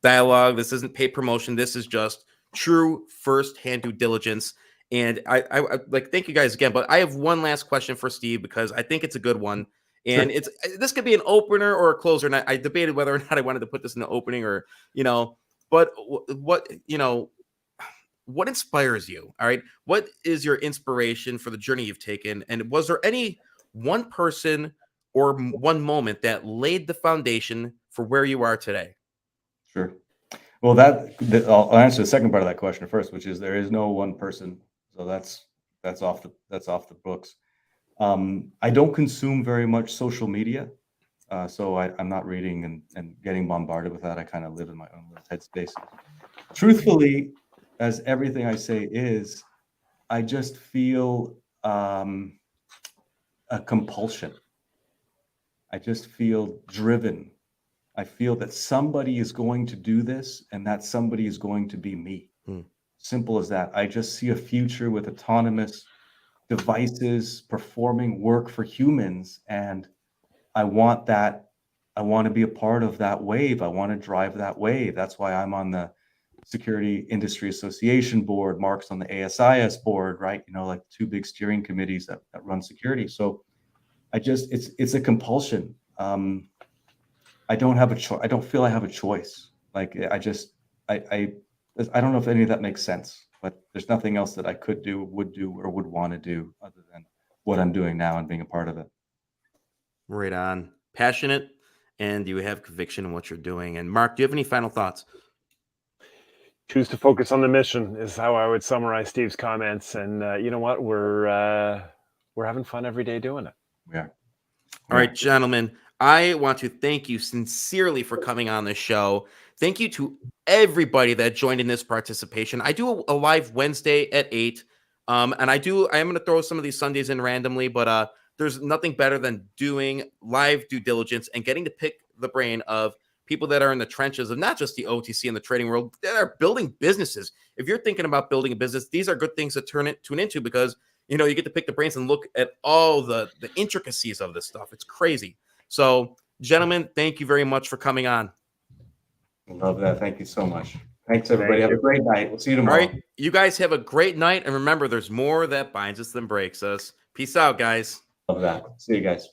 Speaker 1: dialogue. This isn't paid promotion. This is just true first-hand due diligence. And I like, thank you guys again, but I have one last question for Steve because I think it's a good one. And this could be an opener or a closer. And I debated whether or not I wanted to put this in the opening or, but what inspires you? All right. What is your inspiration for the journey you've taken? And was there any one person or one moment that laid the foundation for where you are today?
Speaker 3: Sure. Well, I'll answer the second part of that question first, which is there is no one person. So that's off the books. I don't consume very much social media. So I'm not reading and getting bombarded with that. I kind of live in my own little headspace. Truthfully, as everything I say is, I just feel a compulsion. I just feel driven. I feel that somebody is going to do this, and that somebody is going to be me. Simple as that. I just see a future with autonomous devices performing work for humans, and I want that. I want to be a part of that wave. I want to drive that wave. That's why I'm on the Security Industry Association board. Mark's on the ASIS board, right? Like two big steering committees that run security. So it's a compulsion. I don't have a choice. I don't feel I have a choice. Like I don't know if any of that makes sense, but there's nothing else that I could do, would do, or would want to do other than what I'm doing now and being a part of it.
Speaker 1: Right on. Passionate, and you have conviction in what you're doing. And Mark, do you have any final thoughts?
Speaker 2: Choose to focus on the mission is how I would summarize Steve's comments. And you know what? We're having fun every day doing it.
Speaker 3: Yeah.
Speaker 1: All right, gentlemen, I want to thank you sincerely for coming on the show. Thank you to everybody that joined in this participation. I do a live Wednesday at 8. And I am going to throw some of these Sundays in randomly, but there's nothing better than doing live due diligence and getting to pick the brain of people that are in the trenches of not just the OTC and the trading world, that are building businesses. If you're thinking about building a business, these are good things to tune into, because you get to pick the brains and look at all the intricacies of this stuff. It's crazy. So, gentlemen, thank you very much for coming on.
Speaker 3: I love that. Thank you so much. Thanks, everybody. Have a great night. We'll see you tomorrow.
Speaker 1: All right. You guys have a great night. And remember, there's more that binds us than breaks us. Peace out, guys.
Speaker 3: Love that. See you guys.